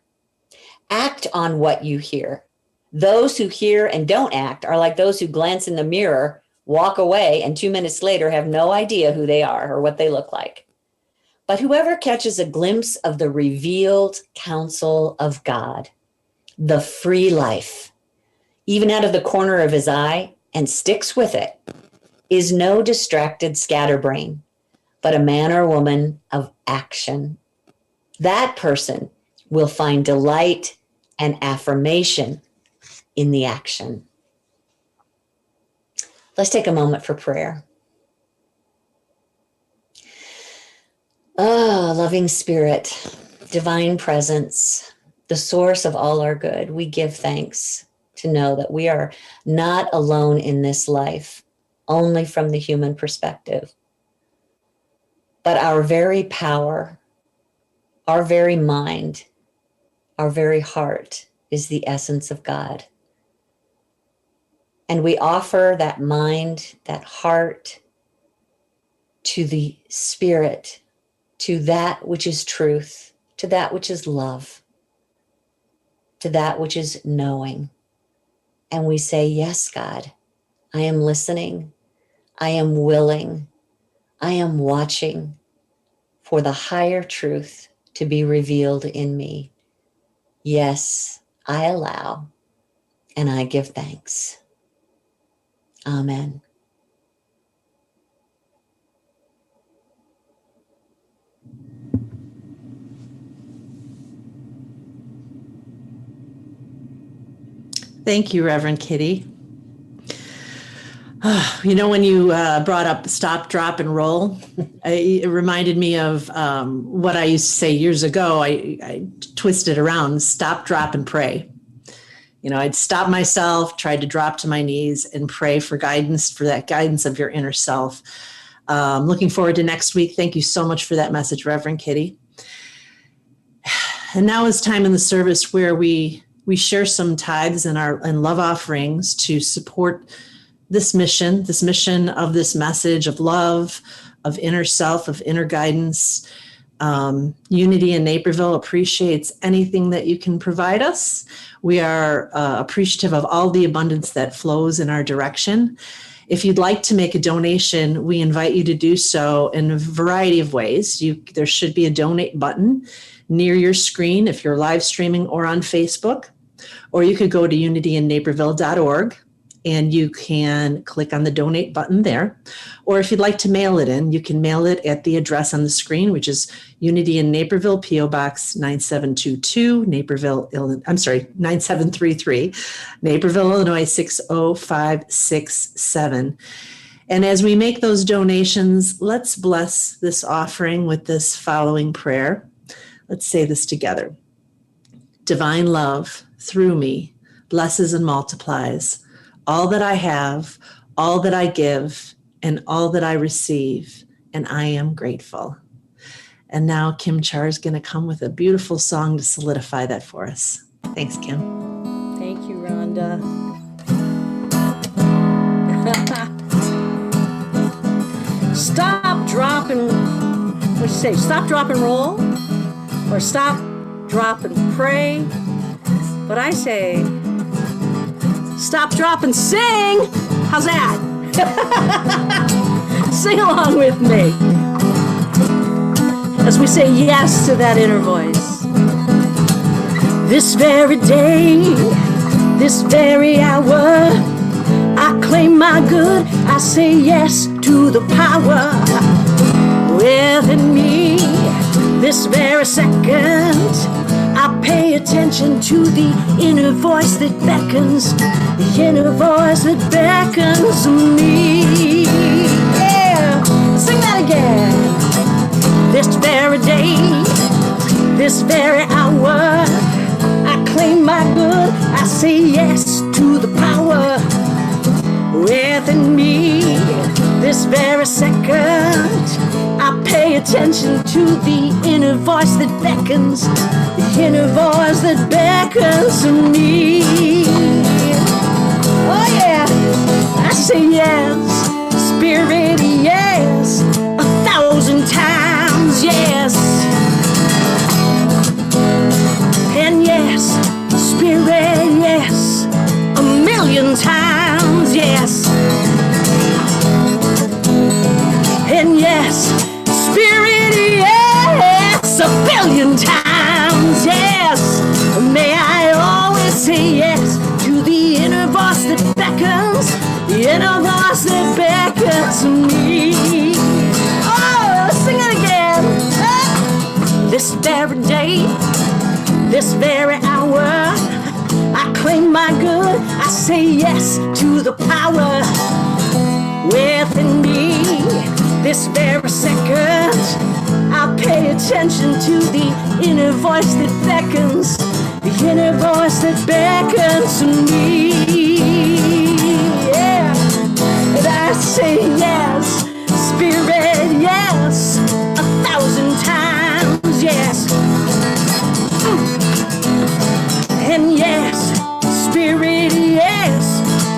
Act on what you hear. Those who hear and don't act are like those who glance in the mirror, walk away, and 2 minutes later have no idea who they are or what they look like. But whoever catches a glimpse of the revealed counsel of God, the free life, even out of the corner of his eye, and sticks with it, is no distracted scatterbrain, but a man or woman of action. That person will find delight and affirmation in the action. Let's take a moment for prayer. Oh, loving spirit, divine presence, the source of all our good, we give thanks to know that we are not alone in this life, only from the human perspective. But our very power, our very mind, our very heart is the essence of God. And we offer that mind, that heart, to the spirit, to that which is truth, to that which is love, to that which is knowing. And we say, yes, God, I am listening. I am willing. I am watching for the higher truth to be revealed in me. Yes, I allow and I give thanks. Amen. Thank you, Reverend Kitty. You know, when you brought up stop, drop, and roll, it reminded me of what I used to say years ago. I twisted around, stop, drop, and pray. You know, I'd stop myself, tried to drop to my knees and pray for guidance, for that guidance of your inner self. Looking forward to next week. Thank you so much for that message, Reverend Kitty. And now is time in the service where we share some tithes and love offerings to support this mission of this message of love, of inner self, of inner guidance. Unity in Naperville appreciates anything that you can provide us. We are appreciative of all the abundance that flows in our direction. If you'd like to make a donation, we invite you to do so in a variety of ways. There should be a donate button near your screen if you're live streaming or on Facebook, or you could go to unityinnaperville.org and you can click on the donate button there. Or if you'd like to mail it in, you can mail it at the address on the screen, which is Unity in Naperville, P.O. Box 9722, 9733, Naperville, Illinois 60567. And as we make those donations, let's bless this offering with this following prayer. Let's say this together. Divine love through me blesses and multiplies all that I have, all that I give, and all that I receive, and I am grateful. And now Kim-Char is going to come with a beautiful song to solidify that for us. Thanks, Kim. Thank you, Rhonda. Stop, drop, and what do you say? Stop, drop, and roll? Or stop, drop, and pray? But I say, stop, drop, and sing. How's that? Sing along with me as we say yes to that inner voice. This very day, this very hour, I claim my good. I say yes to the power within me. This very second, I pay attention to the inner voice that beckons, the inner voice that beckons to me. Yeah, sing that again. This very day, this very hour, I claim my good. I say yes to the power within me. This very second, I pay attention to the inner voice that beckons, the inner voice that beckons to me. Oh yeah, I say yes, Spirit, yes, 1,000 times yes. And yes, Spirit, yes, 1,000,000 times yes. And yes, Spirit, yes, 1,000,000,000 times yes. May I always say yes to the inner voice that beckons, the inner voice that beckons to me. Oh, sing it again. This very day, this very hour, I claim my good. I say yes to the power within me. This very second, I pay attention to the inner voice that beckons, the inner voice that beckons to me. Spirit, yes,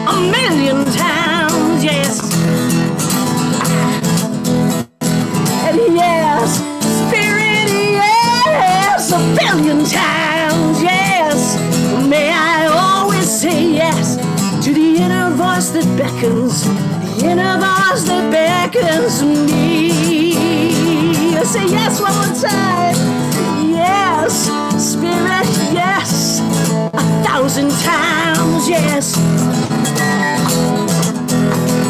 a million times, yes. And yes, Spirit, yes, a billion times, yes. May I always say yes to the inner voice that beckons, the inner voice that beckons me. I say yes one more time. Yes, Spirit, yes, 1,000 times, yes.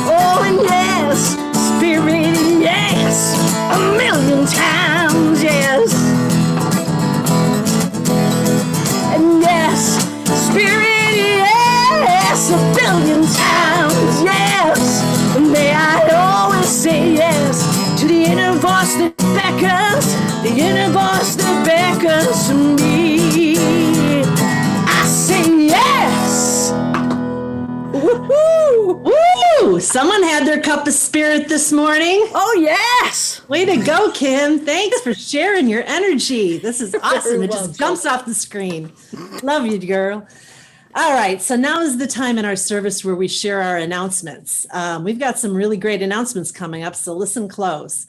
Oh, and yes, Spirit, yes, a million times, yes. And yes, Spirit, yes, a billion times, yes. May I always say yes to the inner voice that beckons, the inner voice that beckons to me. I say yes. Woohoo! Woo! Someone had their cup of spirit this morning. Oh, yes. Way to go, Kim. Thanks for sharing your energy. This is awesome. It welcome. just jumps off the screen. Love you, girl. All right, so now is the time in our service where we share our announcements. We've got some really great announcements coming up, so listen close.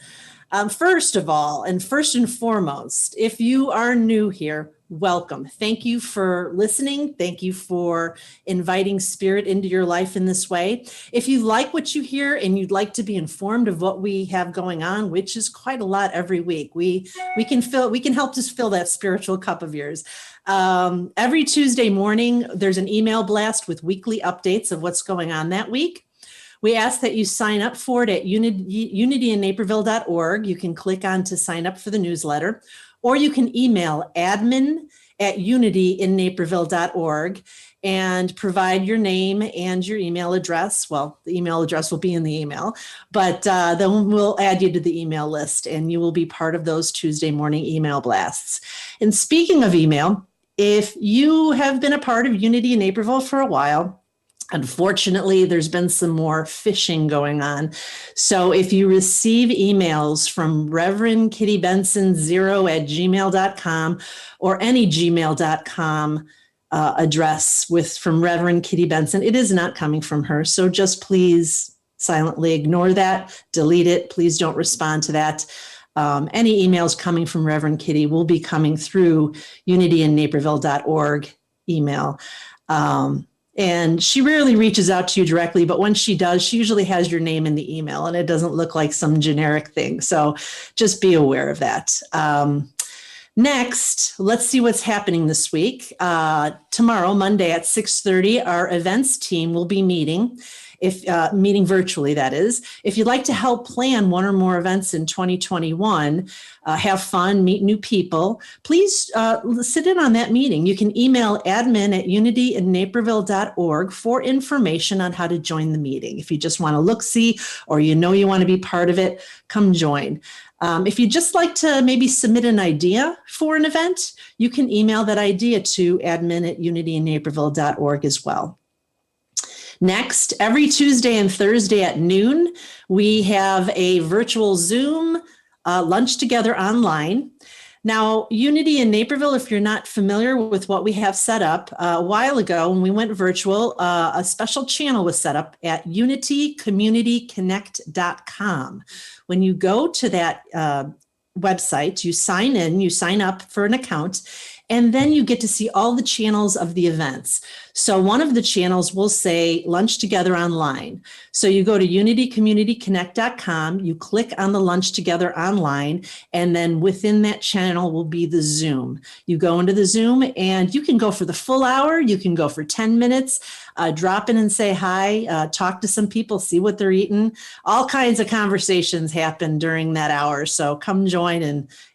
First of all, and first and foremost, if you are new here, welcome. Thank you for listening. Thank you for inviting spirit into your life in this way. If you like what you hear and you'd like to be informed of what we have going on, which is quite a lot every week, we can help just fill that spiritual cup of yours. Every Tuesday morning, there's an email blast with weekly updates of what's going on that week. We ask that you sign up for it at unityinnaperville.org. You can click on to sign up for the newsletter, or you can email admin@unityinnaperville.org and provide your name and your email address. Well, the email address will be in the email, but then we'll add you to the email list and you will be part of those Tuesday morning email blasts. And speaking of email, if you have been a part of Unity in Naperville for a while, unfortunately, there's been some more phishing going on. So if you receive emails from Reverend Kitty Benson 0@gmail.com or any gmail.com address from Reverend Kitty Benson, it is not coming from her. So just please silently ignore that, delete it. Please don't respond to that. Any emails coming from Reverend Kitty will be coming through unityinnaperville.org email. And she rarely reaches out to you directly, but when she does, she usually has your name in the email and it doesn't look like some generic thing. So just be aware of that. Next, let's see what's happening this week. Tomorrow, Monday at 6:30, our events team will be meeting. Meeting virtually, that is. If you'd like to help plan one or more events in 2021, have fun, meet new people, please sit in on that meeting. You can email admin@unityinnaperville.org for information on how to join the meeting. If you just want to look-see or you want to be part of it, come join. If you'd just like to maybe submit an idea for an event, you can email that idea to admin@unityinnaperville.org as well. Next, every Tuesday and Thursday at noon, we have a virtual Zoom lunch together online. Now, Unity in Naperville, if you're not familiar with what we have set up, a while ago when we went virtual, a special channel was set up at unitycommunityconnect.com. When you go to that website, you sign up for an account, and then you get to see all the channels of the events. So one of the channels will say Lunch Together Online. So you go to unitycommunityconnect.com, you click on the Lunch Together Online, and then within that channel will be the Zoom. You go into the Zoom and you can go for the full hour, you can go for 10 minutes, drop in and say hi, talk to some people, see what they're eating. All kinds of conversations happen during that hour. So come join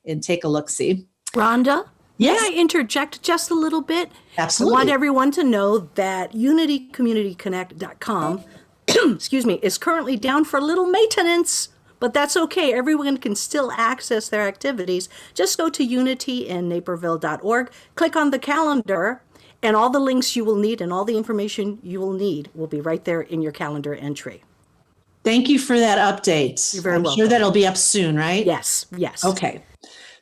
and take a look-see. Rhonda? Yes. May I interject just a little bit? Absolutely. I want everyone to know that unitycommunityconnect.com excuse me, is currently down for a little maintenance, but that's okay. Everyone can still access their activities. Just go to unityinnaperville.org, click on the calendar, and all the links you will need and all the information you will need will be right there in your calendar entry. Thank you for that update. You're very welcome. I'm sure that'll be up soon, right? Yes. Okay.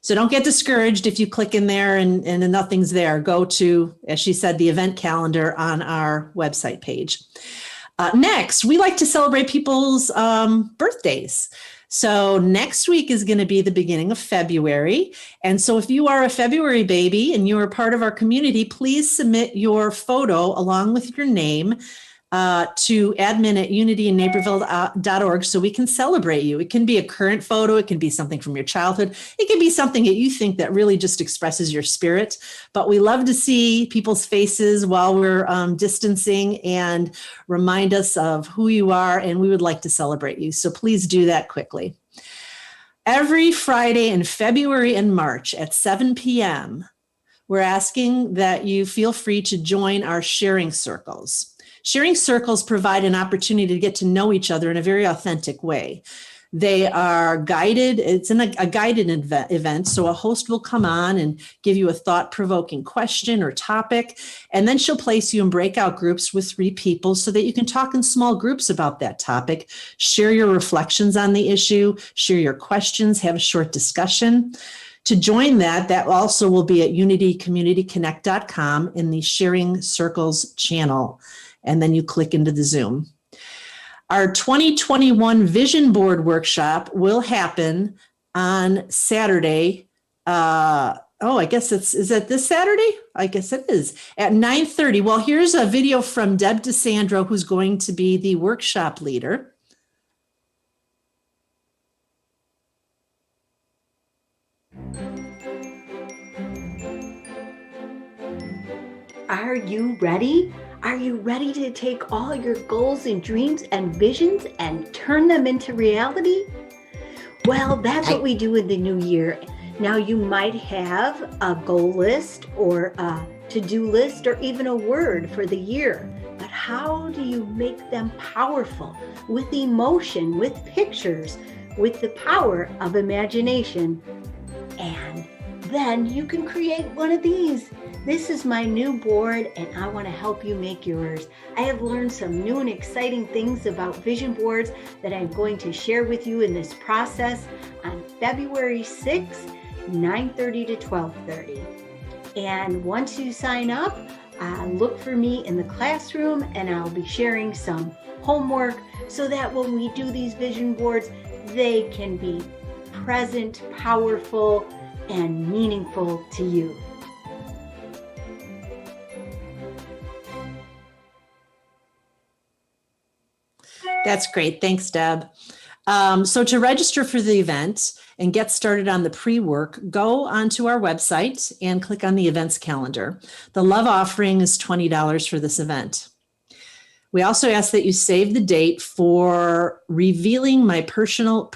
So don't get discouraged if you click in there and nothing's there. Go to, as she said, the event calendar on our website page. Next, we like to celebrate people's birthdays. So next week is going to be the beginning of February. And so if you are a February baby and you are part of our community, please submit your photo along with your name to admin@unityinnaperville.org so we can celebrate you. It can be a current photo. It can be something from your childhood. It can be something that you think that really just expresses your spirit. But we love to see people's faces while we're distancing and remind us of who you are, and we would like to celebrate you. So please do that quickly. Every Friday in February and March at 7 p.m., we're asking that you feel free to join our sharing circles. Sharing circles provide an opportunity to get to know each other in a very authentic way. They are guided. It's a guided event. So a host will come on and give you a thought-provoking question or topic, and then she'll place you in breakout groups with 3 people so that you can talk in small groups about that topic, share your reflections on the issue, share your questions, have a short discussion. To join that also will be at unitycommunityconnect.com in the Sharing Circles channel. And then you click into the Zoom. Our 2021 Vision Board Workshop will happen on Saturday. I guess is it this Saturday? I guess it is at 9:30. Well, here's a video from Deb DeSandro, who's going to be the workshop leader. Are you ready? Are you ready to take all your goals and dreams and visions and turn them into reality? Well, that's what we do in the new year. Now, you might have a goal list or a to-do list or even a word for the year. But how do you make them powerful with emotion, with pictures, with the power of imagination? And then you can create one of these. This is my new board, and I want to help you make yours. I have learned some new and exciting things about vision boards that I'm going to share with you in this process on February 6th, 9:30 to 12:30. And once you sign up, look for me in the classroom, and I'll be sharing some homework so that when we do these vision boards, they can be present, powerful, and meaningful to you. That's great. Thanks, Deb. So to register for the event and get started on the pre-work, go onto our website and click on the events calendar. The love offering is $20 for this event. We also ask that you save the date for revealing my personal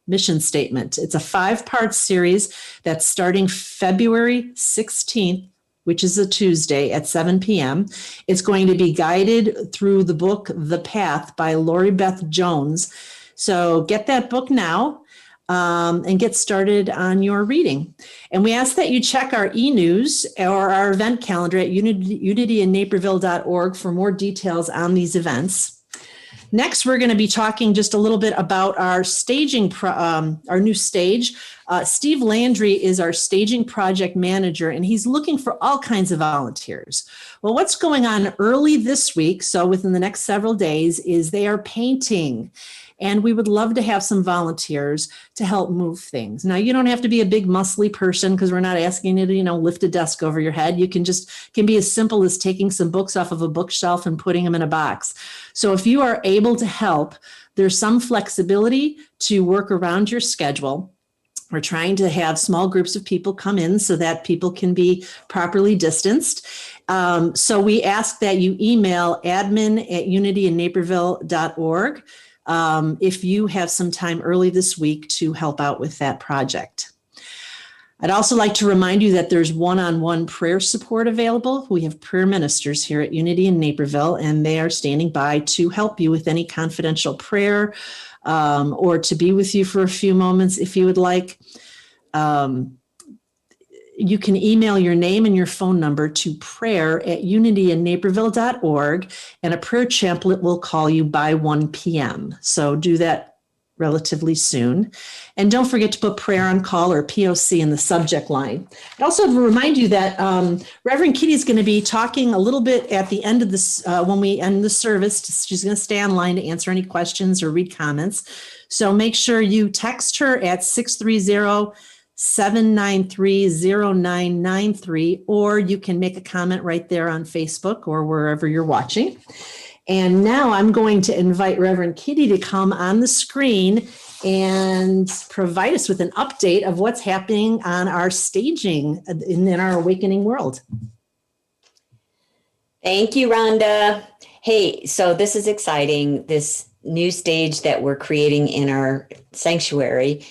mission statement. It's a 5-part series that's starting February 16th, which is a Tuesday at 7 p.m. It's going to be guided through the book, The Path by Lori Beth Jones. So get that book now and get started on your reading. And we ask that you check our e-news or our event calendar at unityinnaperville.org for more details on these events. Next, we're going to be talking just a little bit about our staging, our new stage. Steve Landry is our staging project manager, and he's looking for all kinds of volunteers. Well, what's going on early this week, so within the next several days, is they are painting. And we would love to have some volunteers to help move things. Now, you don't have to be a big muscly person because we're not asking you to, lift a desk over your head. You can be as simple as taking some books off of a bookshelf and putting them in a box. So if you are able to help, there's some flexibility to work around your schedule. We're trying to have small groups of people come in so that people can be properly distanced. So we ask that you email admin@unityinnaperville.org. If you have some time early this week to help out with that project. I'd also like to remind you that there's one-on-one prayer support available. We have prayer ministers here at Unity in Naperville, and they are standing by to help you with any confidential prayer or to be with you for a few moments if you would like. You can email your name and your phone number to prayer@unityinnaperville.org, and a prayer chaplain will call you by 1 p.m. So do that relatively soon. And don't forget to put prayer on call or POC in the subject line. I also have to remind you that Reverend Kitty is going to be talking a little bit at the end of this, when we end the service. She's going to stay online to answer any questions or read comments. So make sure you text her at 630-793-0993, or you can make a comment right there on Facebook or wherever you're watching. And now I'm going to invite Reverend Kitty to come on the screen and provide us with an update of what's happening on our staging in our awakening world. Thank you, Rhonda. Hey, so this is exciting. This new stage that we're creating in our sanctuary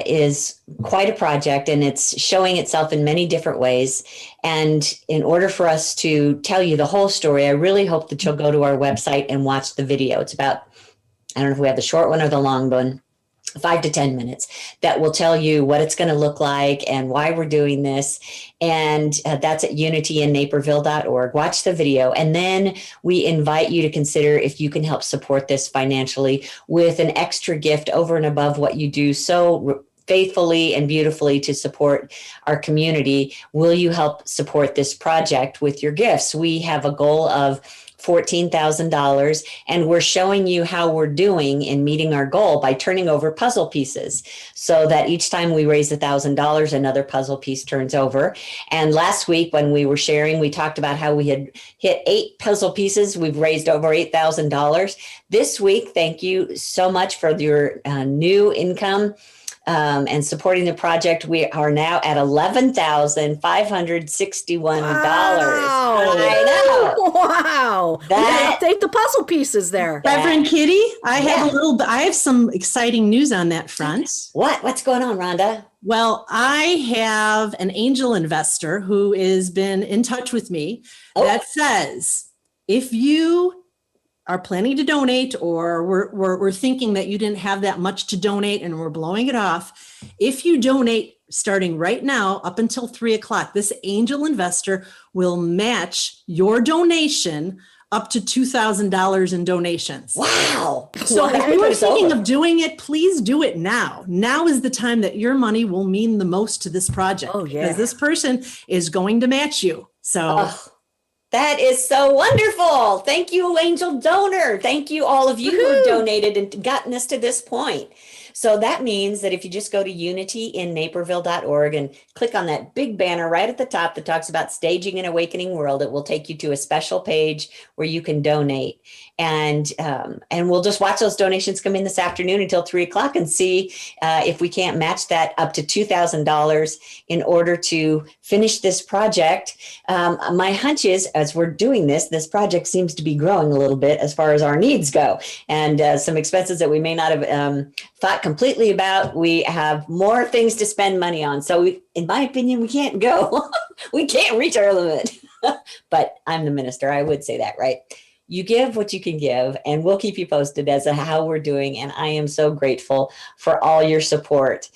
is quite a project, and it's showing itself in many different ways. And in order for us to tell you the whole story, I really hope that you'll go to our website and watch the video. It's about, I don't know if we have the short one or the long one, 5 to 10 minutes, that will tell you what it's going to look like and why we're doing this. And that's at unityinnaperville.org. Watch the video. And then we invite you to consider if you can help support this financially with an extra gift over and above what you do so faithfully and beautifully to support our community. Will you help support this project with your gifts? We have a goal of $14,000, and we're showing you how we're doing in meeting our goal by turning over puzzle pieces, so that each time we raise $1,000, another puzzle piece turns over. And last week when we were sharing, we talked about how we had hit 8 puzzle pieces. We've raised over $8,000. This week, thank you so much for your new income and supporting the project. We are now at $11,561. Wow. I know. Wow. That- Update the puzzle pieces there. Reverend Kitty, I have some exciting news on that front. What's going on, Rhonda? Well, I have an angel investor who has been in touch with me that says, if you are planning to donate, or we're thinking that you didn't have that much to donate and we're blowing it off, if you donate starting right now up until 3:00, this angel investor will match your donation up to $2,000 in donations. Wow. So if you were thinking of doing it, please do it now. Now is the time that your money will mean the most to this project. Oh, yeah. Because this person is going to match you. So that is so wonderful. Thank you, angel donor. Thank you, all of you who have donated and gotten us to this point. So that means that if you just go to unityinnaperville.org and click on that big banner right at the top that talks about staging an awakening world, it will take you to a special page where you can donate. And we'll just watch those donations come in this afternoon until 3:00 and see if we can't match that up to $2,000 in order to finish this project. My hunch is, as we're doing this project seems to be growing a little bit as far as our needs go, and some expenses that we may not have thought completely about. We have more things to spend money on. So in my opinion, we can't go. We can't reach our limit. But I'm the minister. I would say that, right? You give what you can give, and we'll keep you posted as to how we're doing. And I am so grateful for all your support.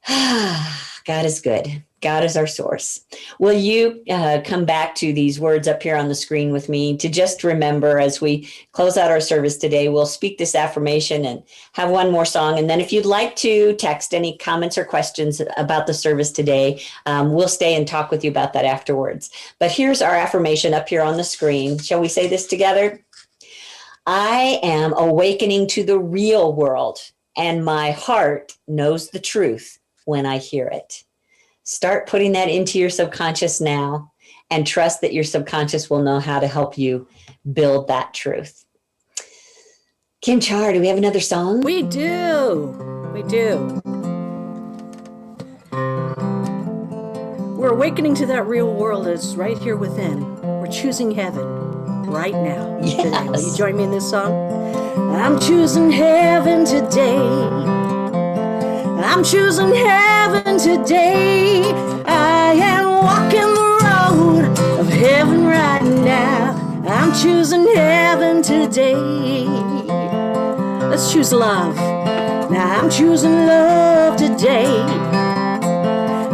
God is good. God is our source. Will you come back to these words up here on the screen with me to just remember as we close out our service today? We'll speak this affirmation and have one more song. And then if you'd like to text any comments or questions about the service today, we'll stay and talk with you about that afterwards. But here's our affirmation up here on the screen. Shall we say this together? I am awakening to the real world, and my heart knows the truth when I hear it. Start putting that into your subconscious now, and trust that your subconscious will know how to help you build that truth. Kim-Char, do we have another song? We do. We do. We're awakening to that real world that's right here within. We're choosing heaven right now. Yes. Today. Will you join me in this song? I'm choosing heaven today. I'm choosing heaven today. I am walking the road of heaven right now. I'm choosing heaven today. Let's choose love. Now I'm choosing love today.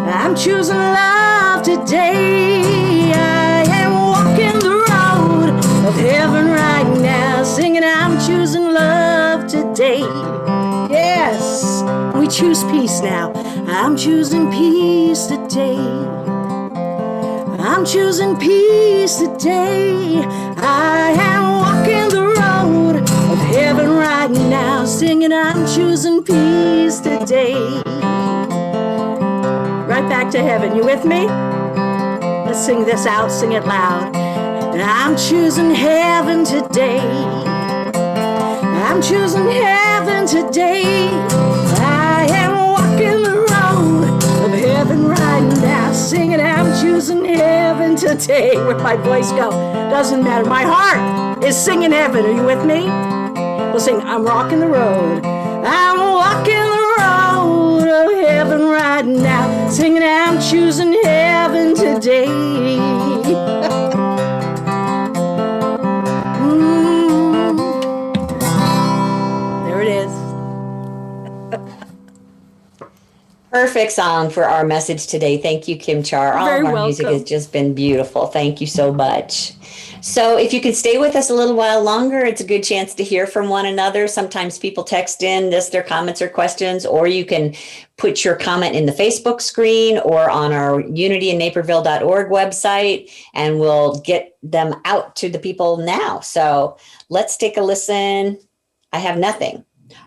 I'm choosing love today. I am walking the road of heaven right now, singing I'm choosing love today. choose peace now. I'm choosing peace today. I'm choosing peace today. I am walking the road of heaven right now, singing I'm choosing peace today. Right back to heaven. You with me? Let's sing this out, sing it loud. I'm choosing heaven today. I'm choosing heaven today. I am walking the road of heaven right now, singing I'm choosing heaven today. Where'd my voice go? Doesn't matter. My heart is singing heaven. Are you with me? We'll sing I'm walking the road. I'm walking the road of heaven right now, singing I'm choosing heaven today. There it is. Perfect song for our message today. Thank you, Kim-Char. All Very of our music has just been beautiful. Thank you so much. So if you can stay with us a little while longer, it's a good chance to hear from one another. Sometimes people text in their comments or questions, or you can put your comment in the Facebook screen or on our unityinnaperville.org website, and we'll get them out to the people now. So let's take a listen. I have nothing.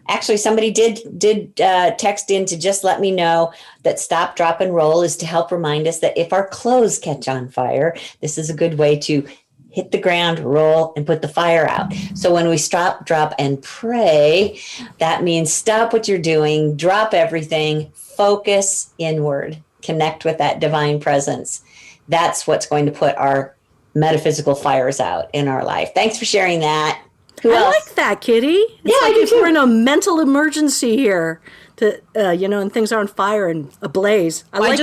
Actually, somebody did text in to just let me know that Stop, Drop, and Roll is to help remind us that if our clothes catch on fire, this is a good way to hit the ground, roll, and put the fire out. So when we stop, drop, and pray, that means stop what you're doing, drop everything, focus inward, connect with that divine presence. That's what's going to put our metaphysical fires out in our life. Thanks for sharing that. Who else? I like that, Kitty. It's like if we're in a mental emergency here, and things are on fire and ablaze. I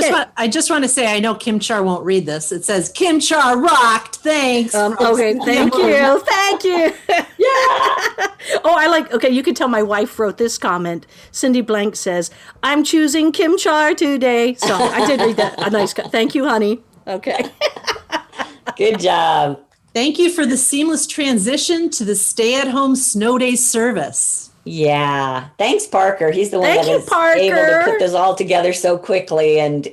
just want to say, I know Kim-Char won't read this. It says, Kim-Char rocked. Thanks. Okay, thank you. Thank you. Yeah. Okay, you can tell my wife wrote this comment. Cindy Blank says, I'm choosing Kim-Char today. So I did read that. A nice, thank you, honey. Okay. Good job. Thank you for the seamless transition to the stay-at-home snow day service. Yeah. Thanks, Parker. He's the one that is able to put this all together so quickly. And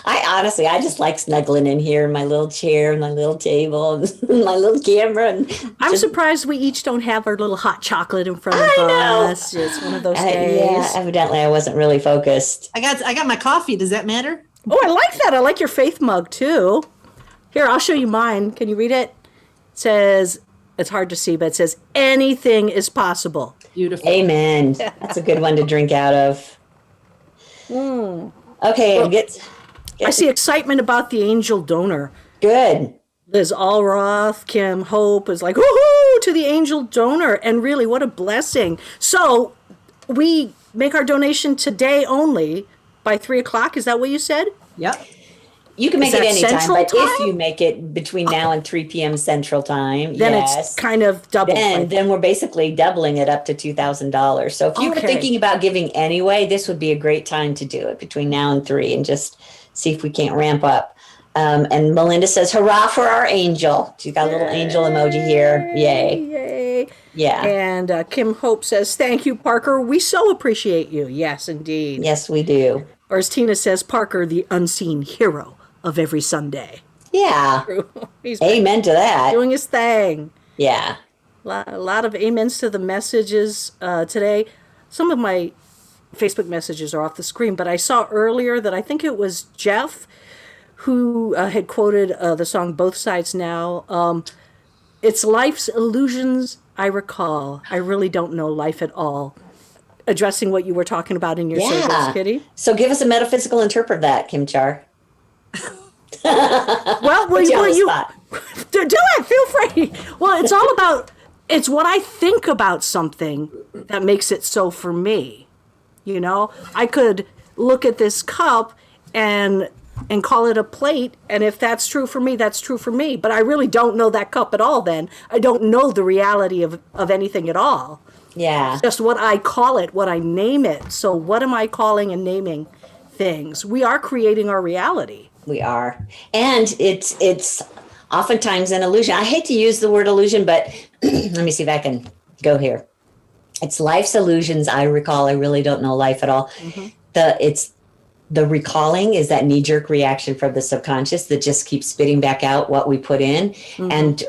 I just like snuggling in here in my little chair, and my little table, and my little camera. And I'm surprised we each don't have our little hot chocolate in front of us. It's one of those days. Yeah, evidently I wasn't really focused. I got my coffee. Does that matter? Oh, I like that. I like your faith mug, too. Here, I'll show you mine. Can you read it? It says, it's hard to see, but it says, anything is possible. Beautiful. Amen. That's a good one to drink out of. Okay. Well, I see excitement about the angel donor. Good. Liz Allroth, Kim Hope is like, woohoo, to the angel donor. And really, what a blessing. So we make our donation today only by 3:00. Is that what you said? Yep. You can make it anytime, but time? if you make it between now and 3 p.m. Central Time, then it's kind of double. Then we're basically doubling it up to $2,000. So if you were thinking about giving anyway, this would be a great time to do it between now and 3, and just see if we can't ramp up. And Melinda says, hurrah for our angel. She's got a little angel emoji here. Yay. Yeah. And Kim Hope says, thank you, Parker. We so appreciate you. Yes, indeed. Yes, we do. Or as Tina says, Parker, the unseen hero of every Sunday. Yeah. He's amen to that. Doing his thing. Yeah. A lot of amens to the messages today. Some of my Facebook messages are off the screen, but I saw earlier that I think it was Jeff who had quoted the song Both Sides Now. It's life's illusions I recall. I really don't know life at all. Addressing what you were talking about in your service, Kitty. So give us a metaphysical interpret of that, Kim-Char. Well, will you do it? Feel free. Well, it's all about, it's what I think about something that makes it so for me. You know, I could look at this cup and call it a plate, and if that's true for me, that's true for me. But I really don't know that cup at all. Then I don't know the reality of anything at all. Yeah. Just what I call it, what I name it. So what am I calling and naming things? We are creating our reality. We are. And it's oftentimes an illusion. I hate to use the word illusion, but let me see if I can go here. It's life's illusions. I recall. I really don't know life at all. The recalling is that knee-jerk reaction from the subconscious that just keeps spitting back out what we put in. And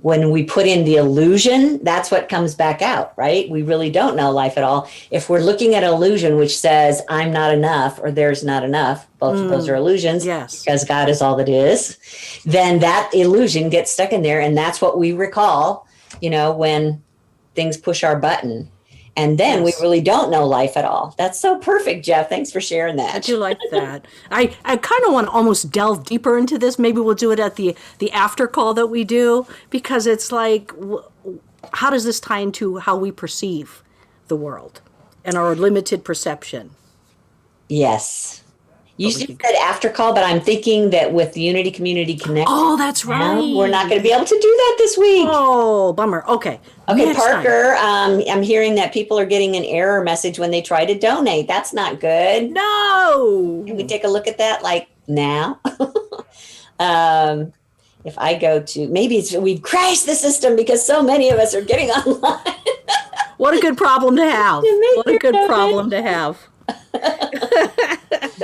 when we put in the illusion, that's what comes back out, right? We really don't know life at all. If we're looking at an illusion which says, I'm not enough, or there's not enough, both of those are illusions, because God is all that is, then that illusion gets stuck in there. And that's what we recall, when things push our button. And then we really don't know life at all. That's so perfect, Jeff. Thanks for sharing that. I do like that. I kind of want to almost delve deeper into this. Maybe we'll do it at the after call that we do, because it's like, how does this tie into how we perceive the world and our limited perception? Yes. You said after call, but I'm thinking that with Unity Community Connect. Oh, that's right. We're not going to be able to do that this week. Oh, bummer. Okay. Okay, Next Parker, I'm hearing that people are getting an error message when they try to donate. That's not good. No. Can we take a look at that now? If I go to, maybe we've crashed the system because so many of us are getting online. What a good problem to have. What a good problem to have.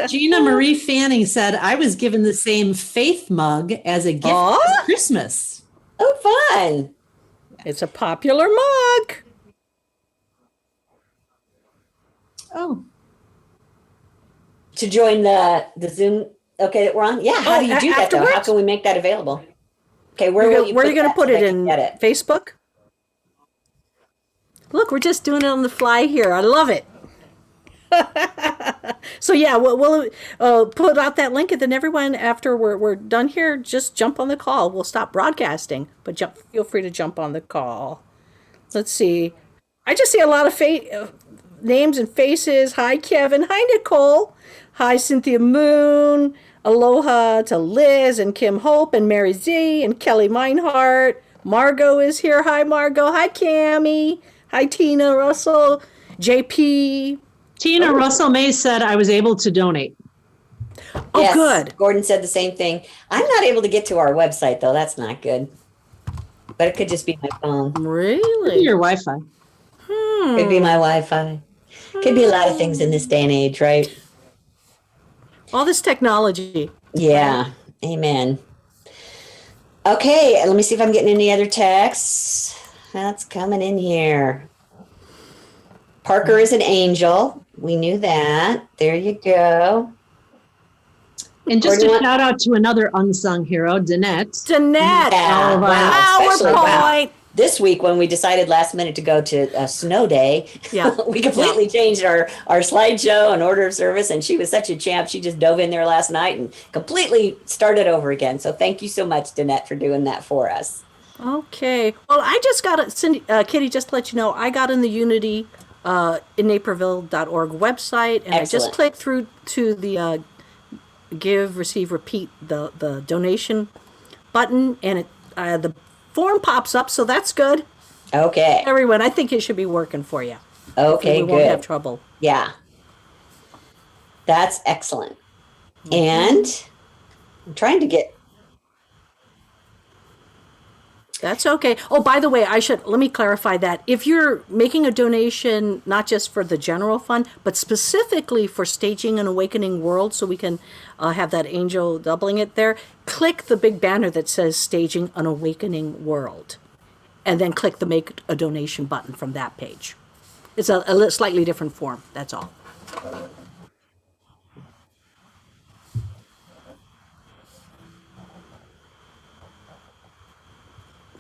Gina Marie Fanning said, I was given the same faith mug as a gift for Christmas. Oh, fun. It's a popular mug. Oh. To join the Zoom, okay, that we're on? Yeah, how do you do that, though? How can we make that available? Okay, where are you going to put it in Facebook? Look, we're just doing it on the fly here. I love it. So yeah, we'll put out that link, and then everyone, after we're done here, just jump on the call. We'll stop broadcasting, but feel free to jump on the call. Let's see. I just see a lot of names and faces. Hi, Kevin. Hi, Nicole. Hi, Cynthia Moon. Aloha to Liz and Kim Hope and Mary Z and Kelly Meinhardt. Margot is here. Hi, Margot. Hi, Cammie. Hi, Tina Russell. JP. Tina Russell May said I was able to donate. Oh, yes, good. Gordon said the same thing. I'm not able to get to our website, though. That's not good. But it could just be my phone. Really? Your Wi-Fi. Could be my Wi-Fi. Could be a lot of things in this day and age, right? All this technology. Yeah. Amen. Okay, let me see if I'm getting any other texts. That's coming in here. Parker is an angel. We knew that. There you go. And just a shout out to another unsung hero, Danette. Danette. Yeah, wow. PowerPoint. This week, when we decided last minute to go to a snow day, we completely changed our slideshow and order of service. And she was such a champ. She just dove in there last night and completely started over again. So thank you so much, Danette, for doing that for us. Okay. Well, I just got it. Cindy, Kitty, just to let you know, I got in the Unity in naperville.org website, and Excellent. I just clicked through to the give, receive, repeat, the donation button, and the form pops up, so that's good. Okay. Everyone, I think it should be working for you. Okay, we won't have trouble. Yeah. That's excellent. Mm-hmm. And I'm trying to get... That's okay. Oh, by the way, let me clarify that. If you're making a donation, not just for the general fund, but specifically for Staging an Awakening World, so we can have that angel doubling it there, click the big banner that says Staging an Awakening World, and then click the Make a Donation button from that page. It's a slightly different form, that's all.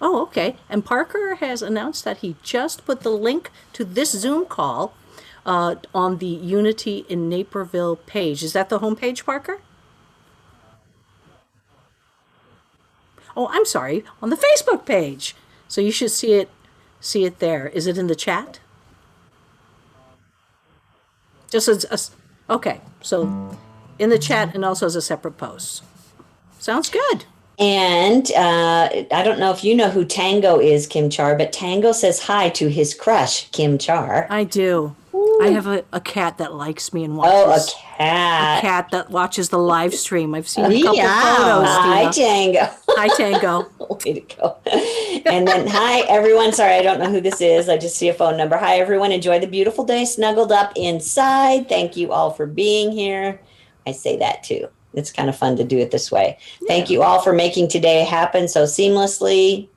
Oh, okay. And Parker has announced that he just put the link to this Zoom call on the Unity in Naperville page. Is that the homepage, Parker? Oh, I'm sorry, on the Facebook page. So you should see it there. Is it in the chat? Just as okay. So in the chat and also as a separate post. Sounds good. And I don't know if you know who Tango is, Kim-Char, but Tango says hi to his crush, Kim-Char. I do. I have a cat that likes me and Oh, a watches. cat. A cat that watches the live stream. I've seen a couple Meow. photos, Hi, Stina. Tango. Hi, Tango. Way to go. And then, hi, everyone. Sorry, I don't know who this is. I just see a phone number. Hi, everyone. Enjoy the beautiful day snuggled up inside. Thank you all for being here. I say that too. It's kind of fun to do it this way. Thank you all for making today happen so seamlessly.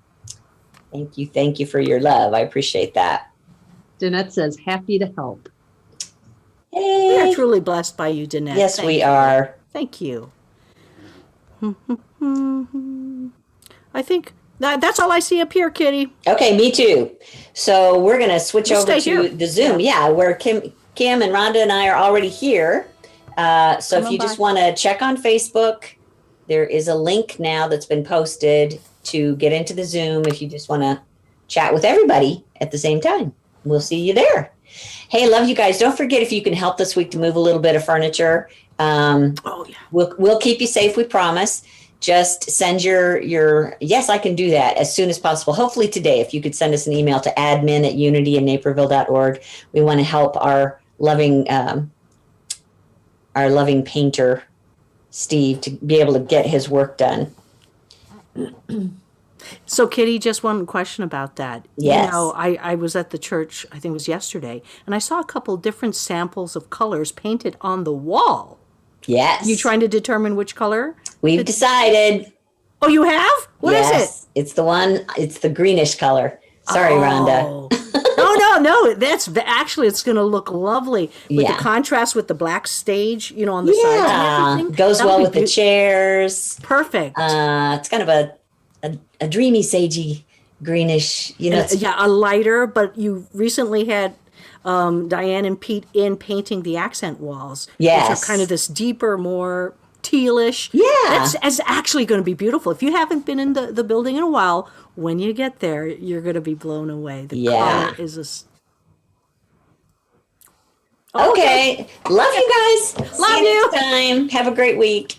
Thank you. Thank you for your love. I appreciate that. Danette says, happy to help. We are Hey. truly blessed by you, Danette. Yes, Thank we you. are. Thank you. I think that's all I see up here, Kitty. Okay, me too. So we're going to switch We'll over stay to here. the Zoom. Yeah, where Kim and Rhonda and I are already here. So Come if you on just by. want to check on Facebook, there is a link now that's been posted to get into the Zoom if you just want to chat with everybody at the same time. We'll see you there. Hey, love you guys. Don't forget if you can help this week to move a little bit of furniture. Oh, yeah. We'll keep you safe, we promise. Just send your yes, I can do that as soon as possible. Hopefully today, if you could send us an email to admin@unityinnaperville.org. We want to help our loving painter, Steve, to be able to get his work done. So, Kitty, just one question about that. Yes. You know, I was at the church, I think it was yesterday, and I saw a couple different samples of colors painted on the wall. Yes. You trying to determine which color? We've decided. Oh, you have? What is Yes, it? it's the one, it's the greenish color. Sorry, Rhonda. Oh. No. That's actually, it's going to look lovely with Yeah. the contrast with the black stage, you know, on the sides and Yeah, everything. goes That'll well be with the chairs. Perfect. It's kind of a dreamy, sagey, greenish. You know, it's Yeah, a lighter, but you recently had Diane and Pete in painting the accent walls. Yes. Which are kind of this deeper, more tealish. Yeah. That's actually going to be beautiful. If you haven't been in the building in a while, when you get there, you're going to be blown away. The Yeah. color is okay. Love you guys. Love See you you. next time. Have a great week.